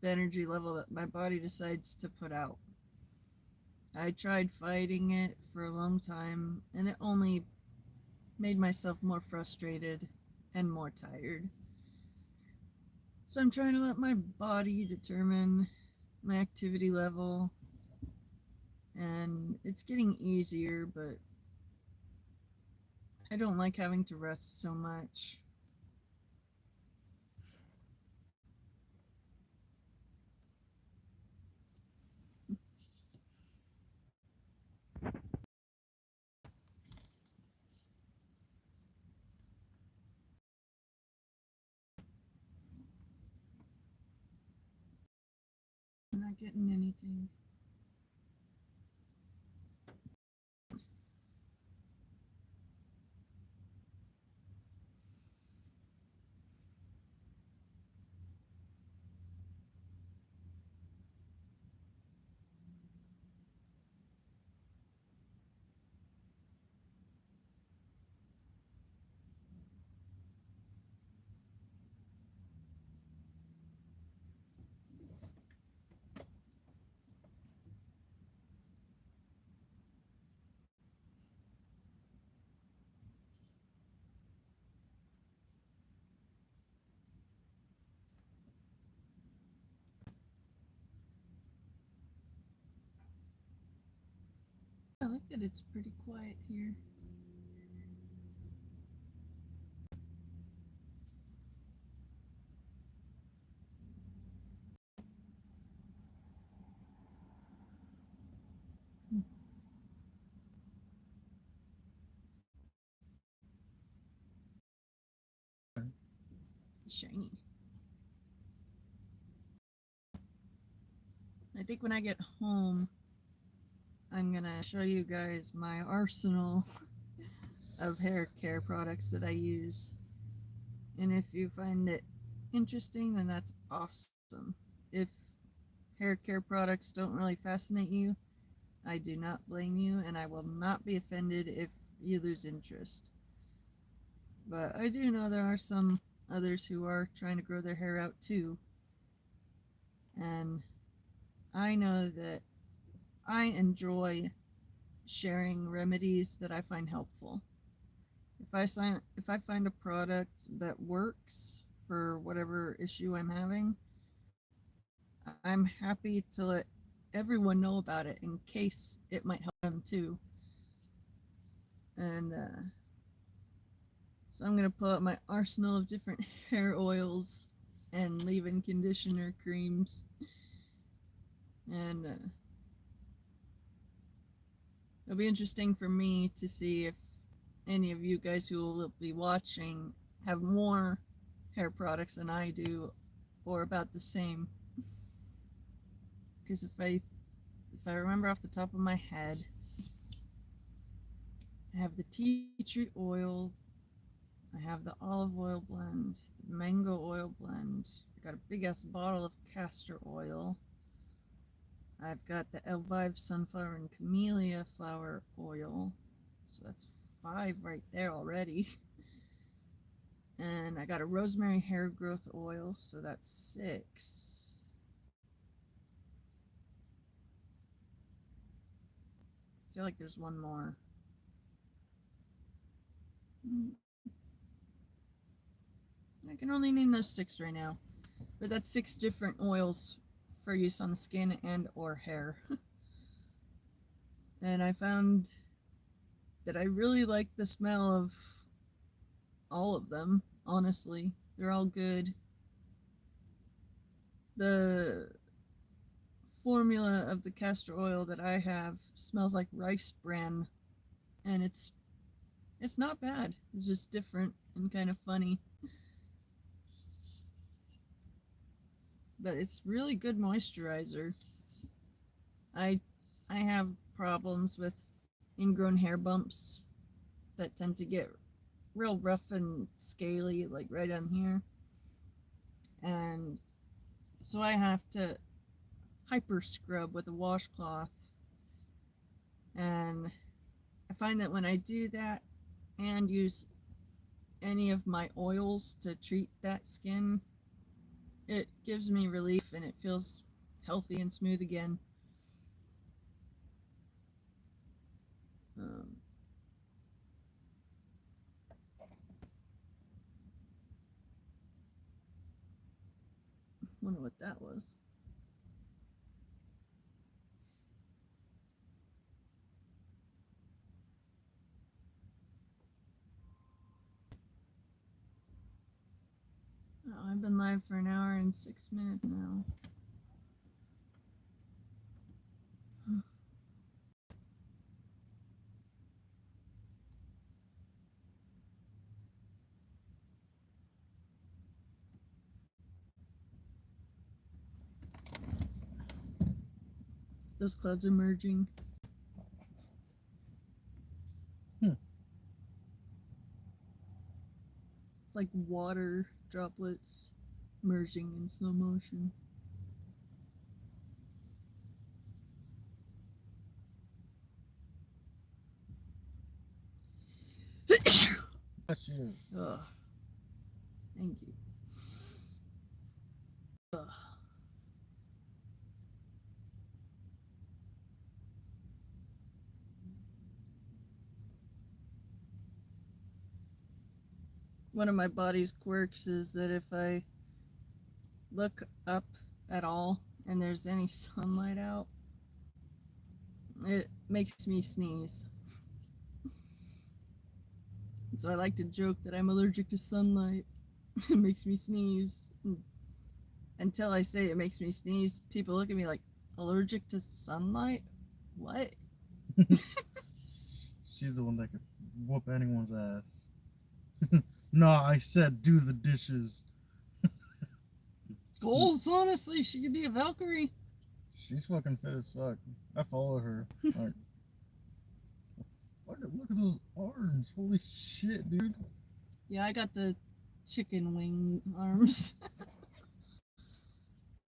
the energy level that my body decides to put out. I tried fighting it for a long time, and it only made myself more frustrated and more tired. So I'm trying to let my body determine my activity level, and it's getting easier, but I don't like having to rest so much. I'm not getting anything. I like that it's pretty quiet here. Shiny. I think when I get home, I'm gonna show you guys my arsenal of hair care products that I use. And if you find it interesting, then that's awesome. If hair care products don't really fascinate you, I do not blame you, and I will not be offended if you lose interest. But I do know there are some others who are trying to grow their hair out too. And I know that I enjoy sharing remedies that I find helpful. If I find a product that works for whatever issue I'm having, I'm happy to let everyone know about it in case it might help them too. And so I'm gonna pull out my arsenal of different hair oils and leave-in conditioner creams, and it'll be interesting for me to see if any of you guys who will be watching have more hair products than I do, or about the same. Because if I remember off the top of my head, I have the tea tree oil, I have the olive oil blend, the mango oil blend. I got a big ass bottle of castor oil. I've got the Elvive sunflower and camellia flower oil. So that's 5 right there already. And I got a rosemary hair growth oil, so that's 6. I feel like there's one more. I can only name those 6 right now. But that's 6 different oils for use on the skin and or hair. And I found that I really like the smell of all of them, honestly. They're all good. The formula of the castor oil that I have smells like rice bran, and it's not bad. It's just different and kind of funny. But it's really good moisturizer. I I have problems with ingrown hair bumps that tend to get real rough and scaly, like right on here. And so I have to hyper scrub with a washcloth. And I find that when I do that and use any of my oils to treat that skin, it gives me relief and it feels healthy and smooth again. Um, wonder what that was. Oh, I've been live for an hour and 6 minutes now. Those clouds are merging. It's like water droplets merging in slow motion. That's you. Ugh. Thank you. Ugh. One of my body's quirks is that if I look up at all and there's any sunlight out, it makes me sneeze. So I like to joke that I'm allergic to sunlight. It makes me sneeze. Until I say it makes me sneeze, people look at me like, allergic to sunlight? What? She's the one that could whoop anyone's ass. Nah, I said do the dishes. Goals, honestly, she could be a Valkyrie. She's fucking fit as fuck. I follow her. Like, look at those arms. Holy shit, dude. Yeah, I got the chicken wing arms.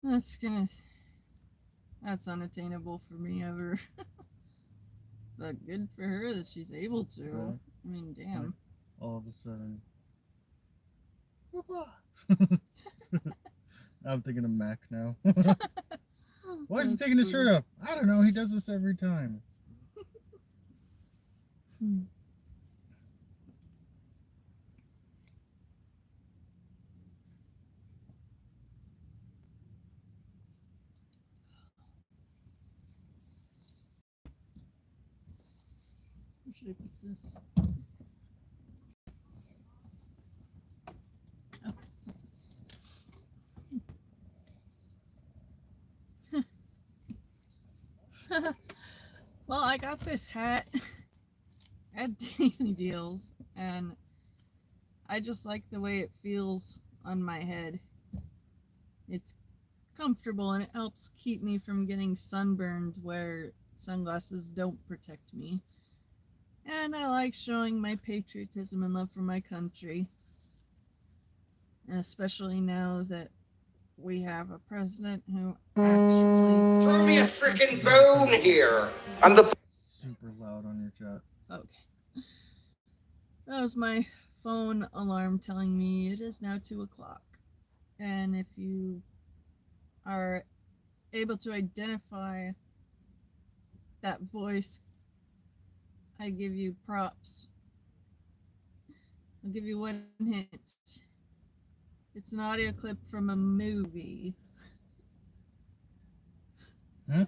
That's unattainable for me ever. But good for her that she's able to. Yeah. I mean, damn. Like, all of a sudden. I'm thinking of Mac now. Why is he taking his shirt off? I don't know. He does this every time. Where should I put this? Oh. Well, I got this hat at Daily Deals, and I just like the way it feels on my head. It's comfortable and it helps keep me from getting sunburned where sunglasses don't protect me. And I like showing my patriotism and love for my country. And especially now that we have a president who actually... Throw me a freaking bone here. I'm the... Super loud on your chat. Okay. That was my phone alarm telling me it is now 2 o'clock. And if you are able to identify that voice, I give you props. I'll give you one hint. It's an audio clip from a movie. Huh?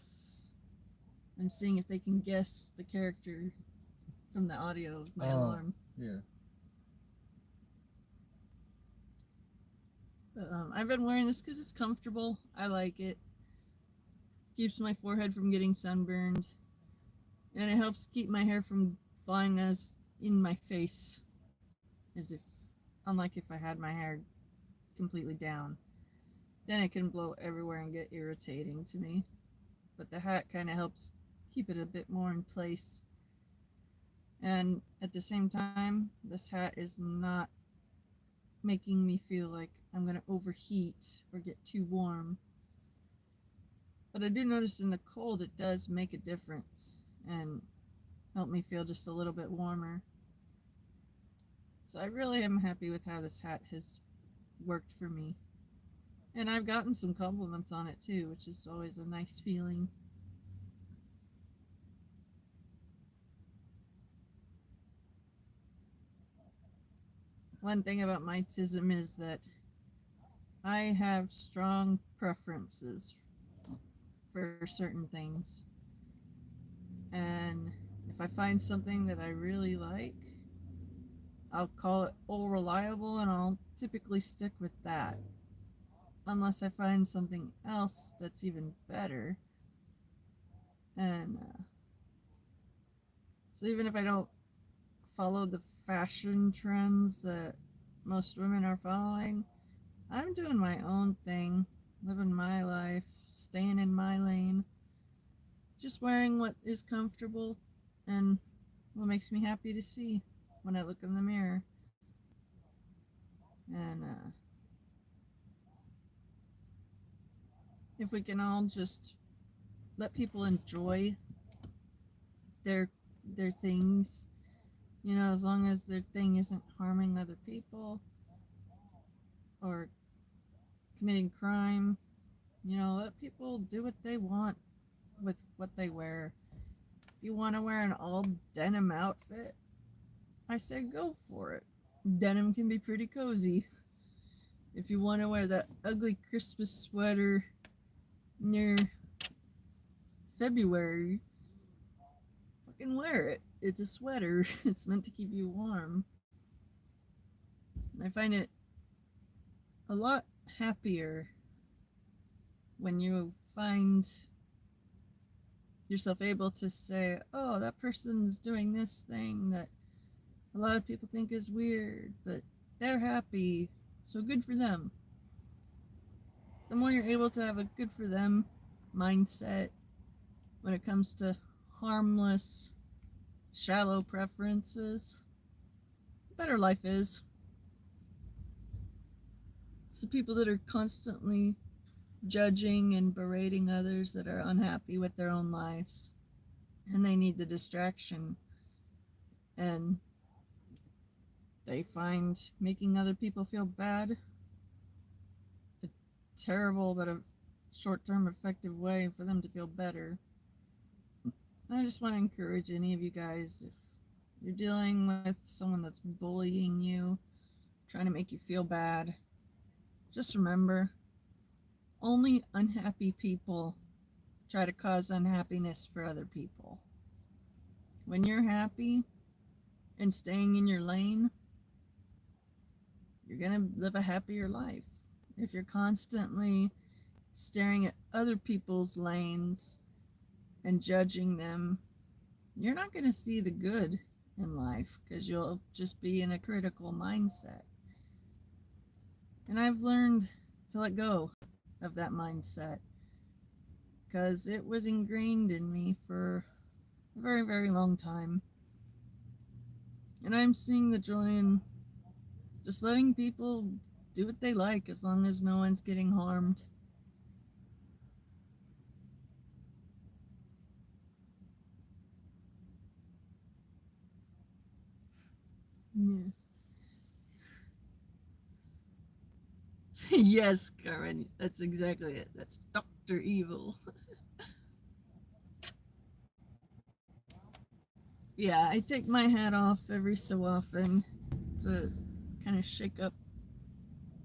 I'm seeing if they can guess the character from the audio of my alarm. Yeah. But, I've been wearing this because it's comfortable. I like it. Keeps my forehead from getting sunburned. And it helps keep my hair from flying as in my face. As if, unlike if I had my hair completely down. Then it can blow everywhere and get irritating to me. But the hat kind of helps keep it a bit more in place. And at the same time, this hat is not making me feel like I'm going to overheat or get too warm. But I do notice in the cold it does make a difference and help me feel just a little bit warmer. So I really am happy with how this hat has worked for me. And I've gotten some compliments on it too, which is always a nice feeling. One thing about my tism is that I have strong preferences for certain things. And if I find something that I really like, I'll call it all reliable and I'll typically stick with that. Unless I find something else that's even better. And so even if I don't follow the fashion trends that most women are following, I'm doing my own thing, living my life, staying in my lane, just wearing what is comfortable and what makes me happy to see when I look in the mirror. And if we can all just let people enjoy their things, you know, as long as their thing isn't harming other people or committing crime, you know, let people do what they want with what they wear. If you want to wear an all denim outfit, I say go for it. Denim can be pretty cozy. If you want to wear that ugly Christmas sweater near February, fucking wear it. It's a sweater. It's meant to keep you warm. And I find it a lot happier when you find yourself able to say, oh, that person's doing this thing that a lot of people think is weird, but they're happy, so good for them. The more you're able to have a good for them mindset when it comes to harmless, shallow preferences, the better life is. It's the people that are constantly judging and berating others that are unhappy with their own lives and they need the distraction, and they find making other people feel bad a terrible but a short-term effective way for them to feel better. I just want to encourage any of you guys, if you're dealing with someone that's bullying you, trying to make you feel bad, just remember, only unhappy people try to cause unhappiness for other people. When you're happy and staying in your lane, you're going to live a happier life. If you're constantly staring at other people's lanes and judging them, you're not going to see the good in life because you'll just be in a critical mindset. And I've learned to let go of that mindset because it was ingrained in me for a very, very long time. And I'm seeing the joy in just letting people do what they like as long as no one's getting harmed. Yeah. Yes, Karen, that's exactly it. That's Dr. Evil. Yeah, I take my hat off every so often to kind of shake up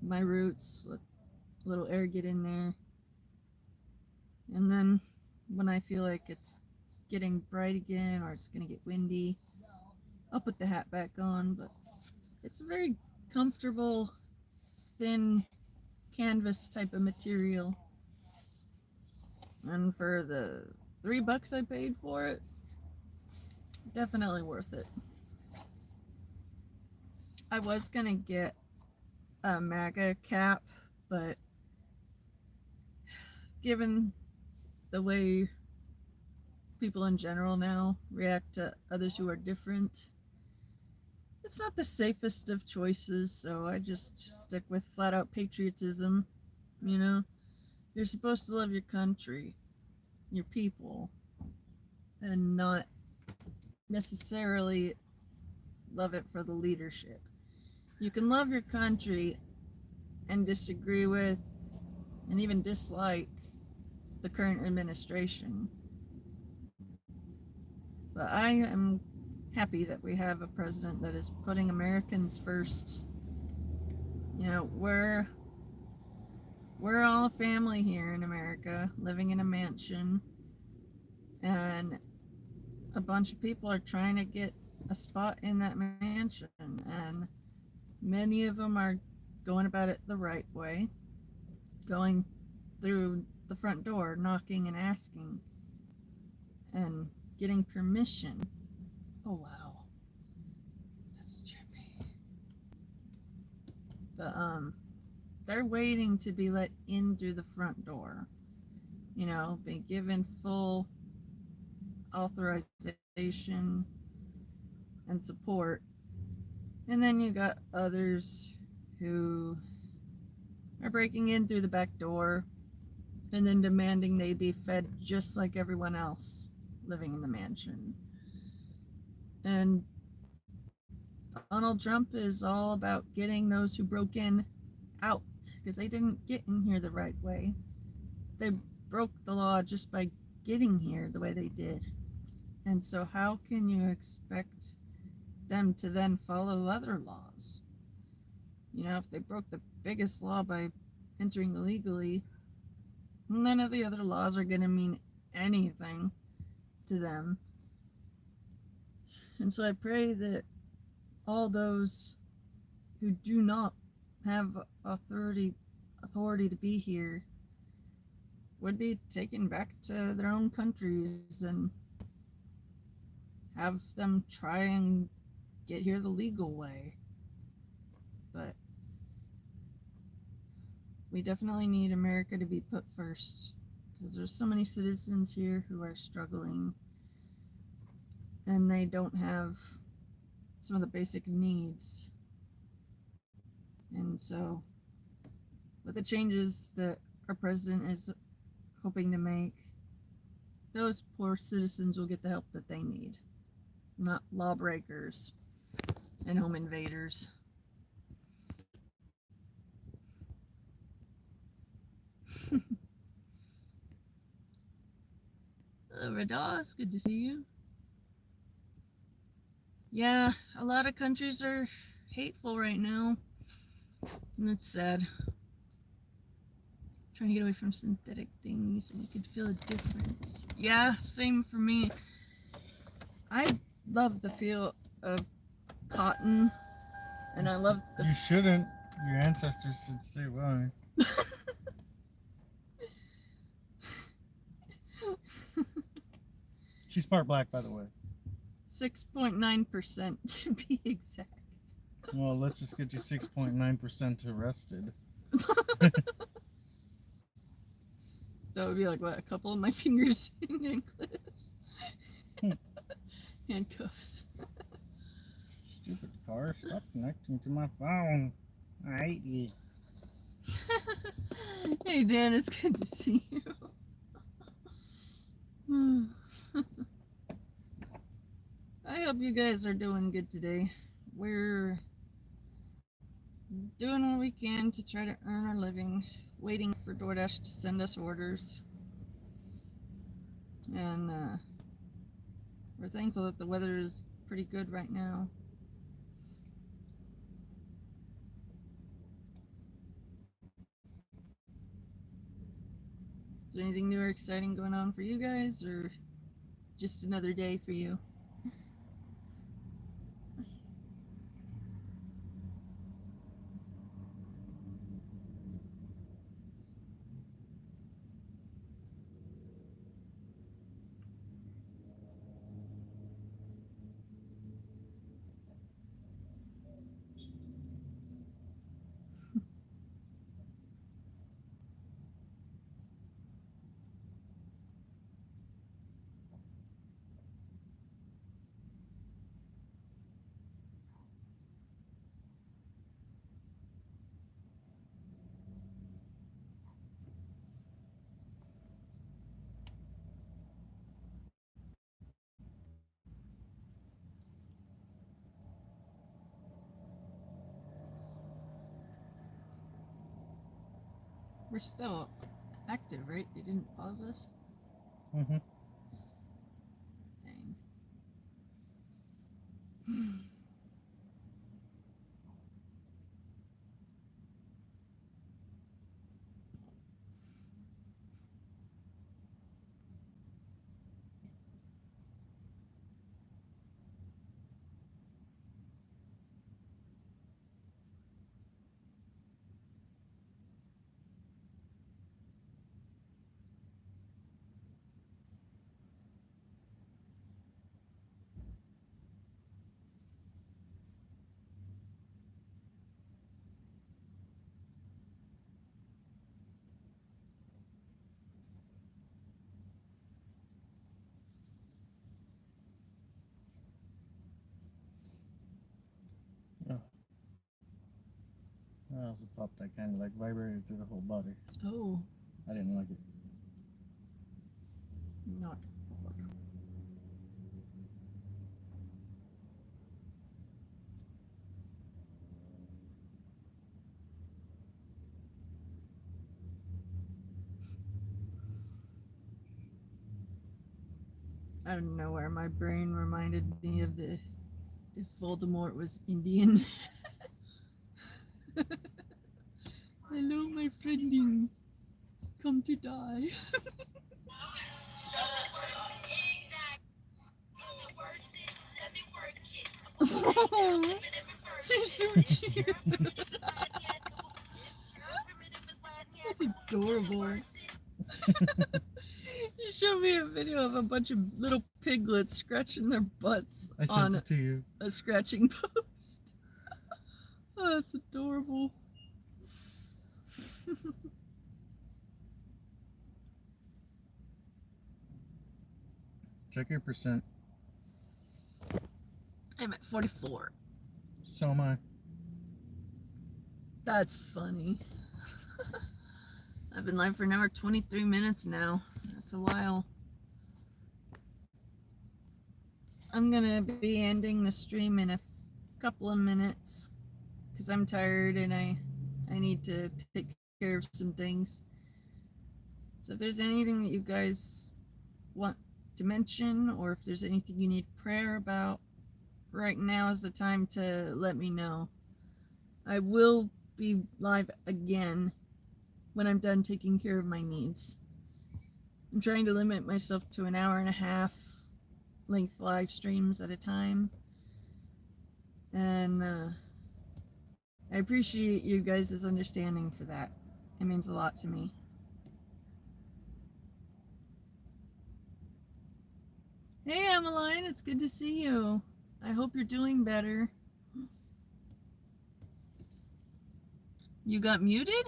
my roots, let a little air get in there. And then when I feel like it's getting bright again or it's going to get windy, I'll put the hat back on. But it's a very comfortable, thin canvas type of material. And for the $3 I paid for it, definitely worth it. I was going to get a MAGA cap, but given the way people in general now react to others who are different, it's not the safest of choices, so I just stick with flat out patriotism. You know, you're supposed to love your country, your people, and not necessarily love it for the leadership. You can love your country and disagree with and even dislike the current administration. But I am happy that we have a president that is putting Americans first. You know, we're all a family here in America, living in a mansion, and a bunch of people are trying to get a spot in that mansion, and many of them are going about it the right way, going through the front door, knocking and asking, and getting permission. Oh wow, that's trippy. But they're waiting to be let in through the front door. You know, be given full authorization and support. And then you got others who are breaking in through the back door and then demanding they be fed just like everyone else living in the mansion. And Donald Trump is all about getting those who broke in out because they didn't get in here the right way. They broke the law just by getting here the way they did. And so, how can you expect them to then follow other laws? You know, if they broke the biggest law by entering illegally, none of the other laws are going to mean anything to them. And so I pray that all those who do not have authority to be here would be taken back to their own countries and have them try and get here the legal way. But we definitely need America to be put first because there's so many citizens here who are struggling and they don't have some of the basic needs. And so, with the changes that our president is hoping to make, those poor citizens will get the help that they need, not lawbreakers and home invaders. Rada, it's good to see you. Yeah, a lot of countries are hateful right now, and it's sad. Trying to get away from synthetic things and you could feel a difference. Yeah, same for me. I love the feel of cotton, and I love the... You shouldn't. Your ancestors should say why. She's part black, by the way. 6.9% to be exact. Well, let's just get you 6.9% arrested. That would be like, what, a couple of my fingers in handcuffs? Handcuffs. Stupid car, stop connecting to my phone. I hate you. Hey Dan, it's good to see you. I hope you guys are doing good today. We're doing what we can to try to earn our living, waiting for DoorDash to send us orders. And we're thankful that the weather is pretty good right now. Is there anything new or exciting going on for you guys, or just another day for you? We're still active, right? They didn't pause us? Mm-hmm. Dang. Oh. That was a pop that kind of like vibrated through the whole body. Oh, I didn't like it. not. I don't know where my brain reminded me of the if Voldemort was Indian. Hello, my friending. Come to die. Oh, you're so cute. That's adorable. You showed me a video of a bunch of little piglets scratching their butts I sent on it to you. a scratching post. Oh, that's adorable. Check your percent. I'm at 44. So am I. That's funny. I've been live for an hour 23 minutes now. That's a while. I'm gonna be ending the stream in a couple of minutes because I'm tired and I need to take care of some things. So if there's anything that you guys want to mention, or if there's anything you need prayer about, right now is the time to let me know. I will be live again when I'm done taking care of my needs. I'm trying to limit myself to an hour and a half length live streams at a time. And I appreciate you guys' understanding for that. It means a lot to me. Hey, Emmeline, it's good to see you. I hope you're doing better. You got muted?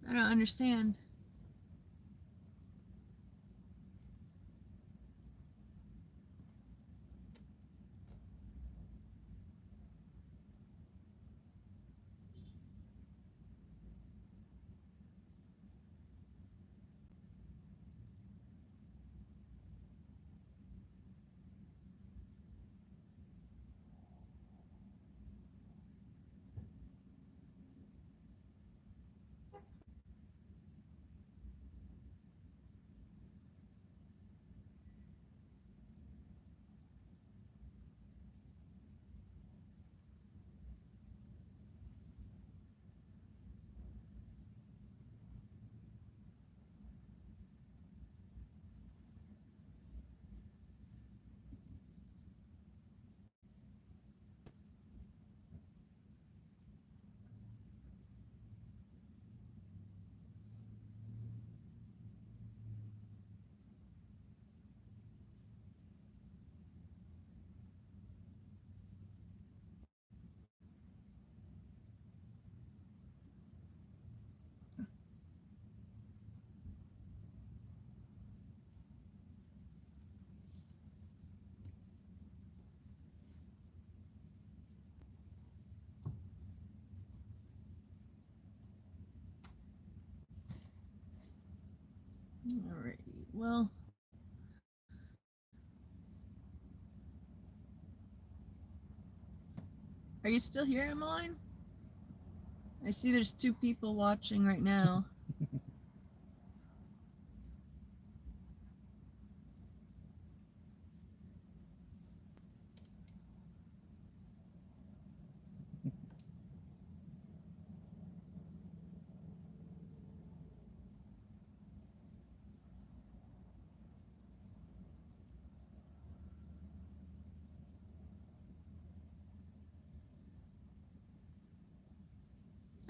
I don't understand. Alrighty, well. Are you still here, Emmeline? I see there's 2 people watching right now.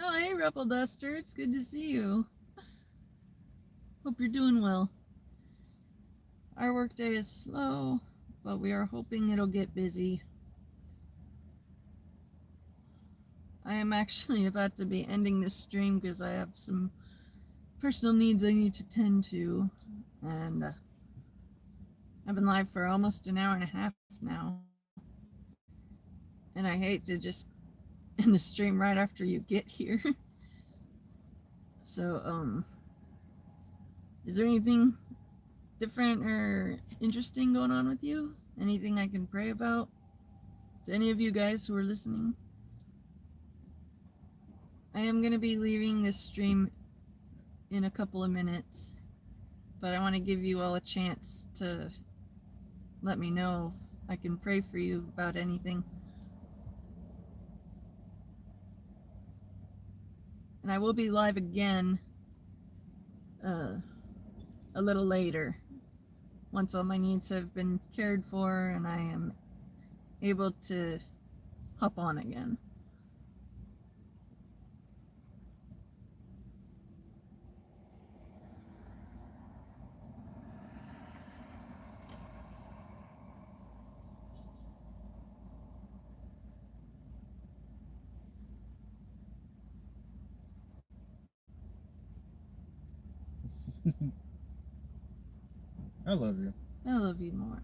Oh, hey, Rebel Duster. It's good to see you. Hope you're doing well. Our workday is slow, but we are hoping it'll get busy. I am actually about to be ending this stream because I have some personal needs I need to tend to, and I've been live for almost an hour and a half now, and I hate to just end the stream right after you get here. So, is there anything different or interesting going on with you? Anything I can pray about? To any of you guys who are listening? I am going to be leaving this stream in a couple of minutes, but I want to give you all a chance to let me know if I can pray for you about anything. And I will be live again a little later, once all my needs have been cared for and I am able to hop on again. I love you. I love you more.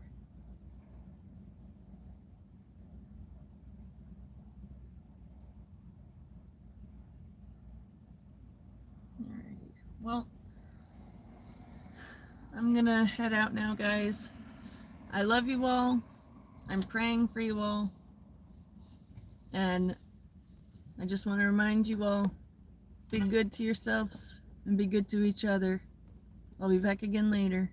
Alrighty. Well, I'm gonna head out now, guys. I love you all. I'm praying for you all. And I just want to remind you all, be good to yourselves and be good to each other. I'll be back again later.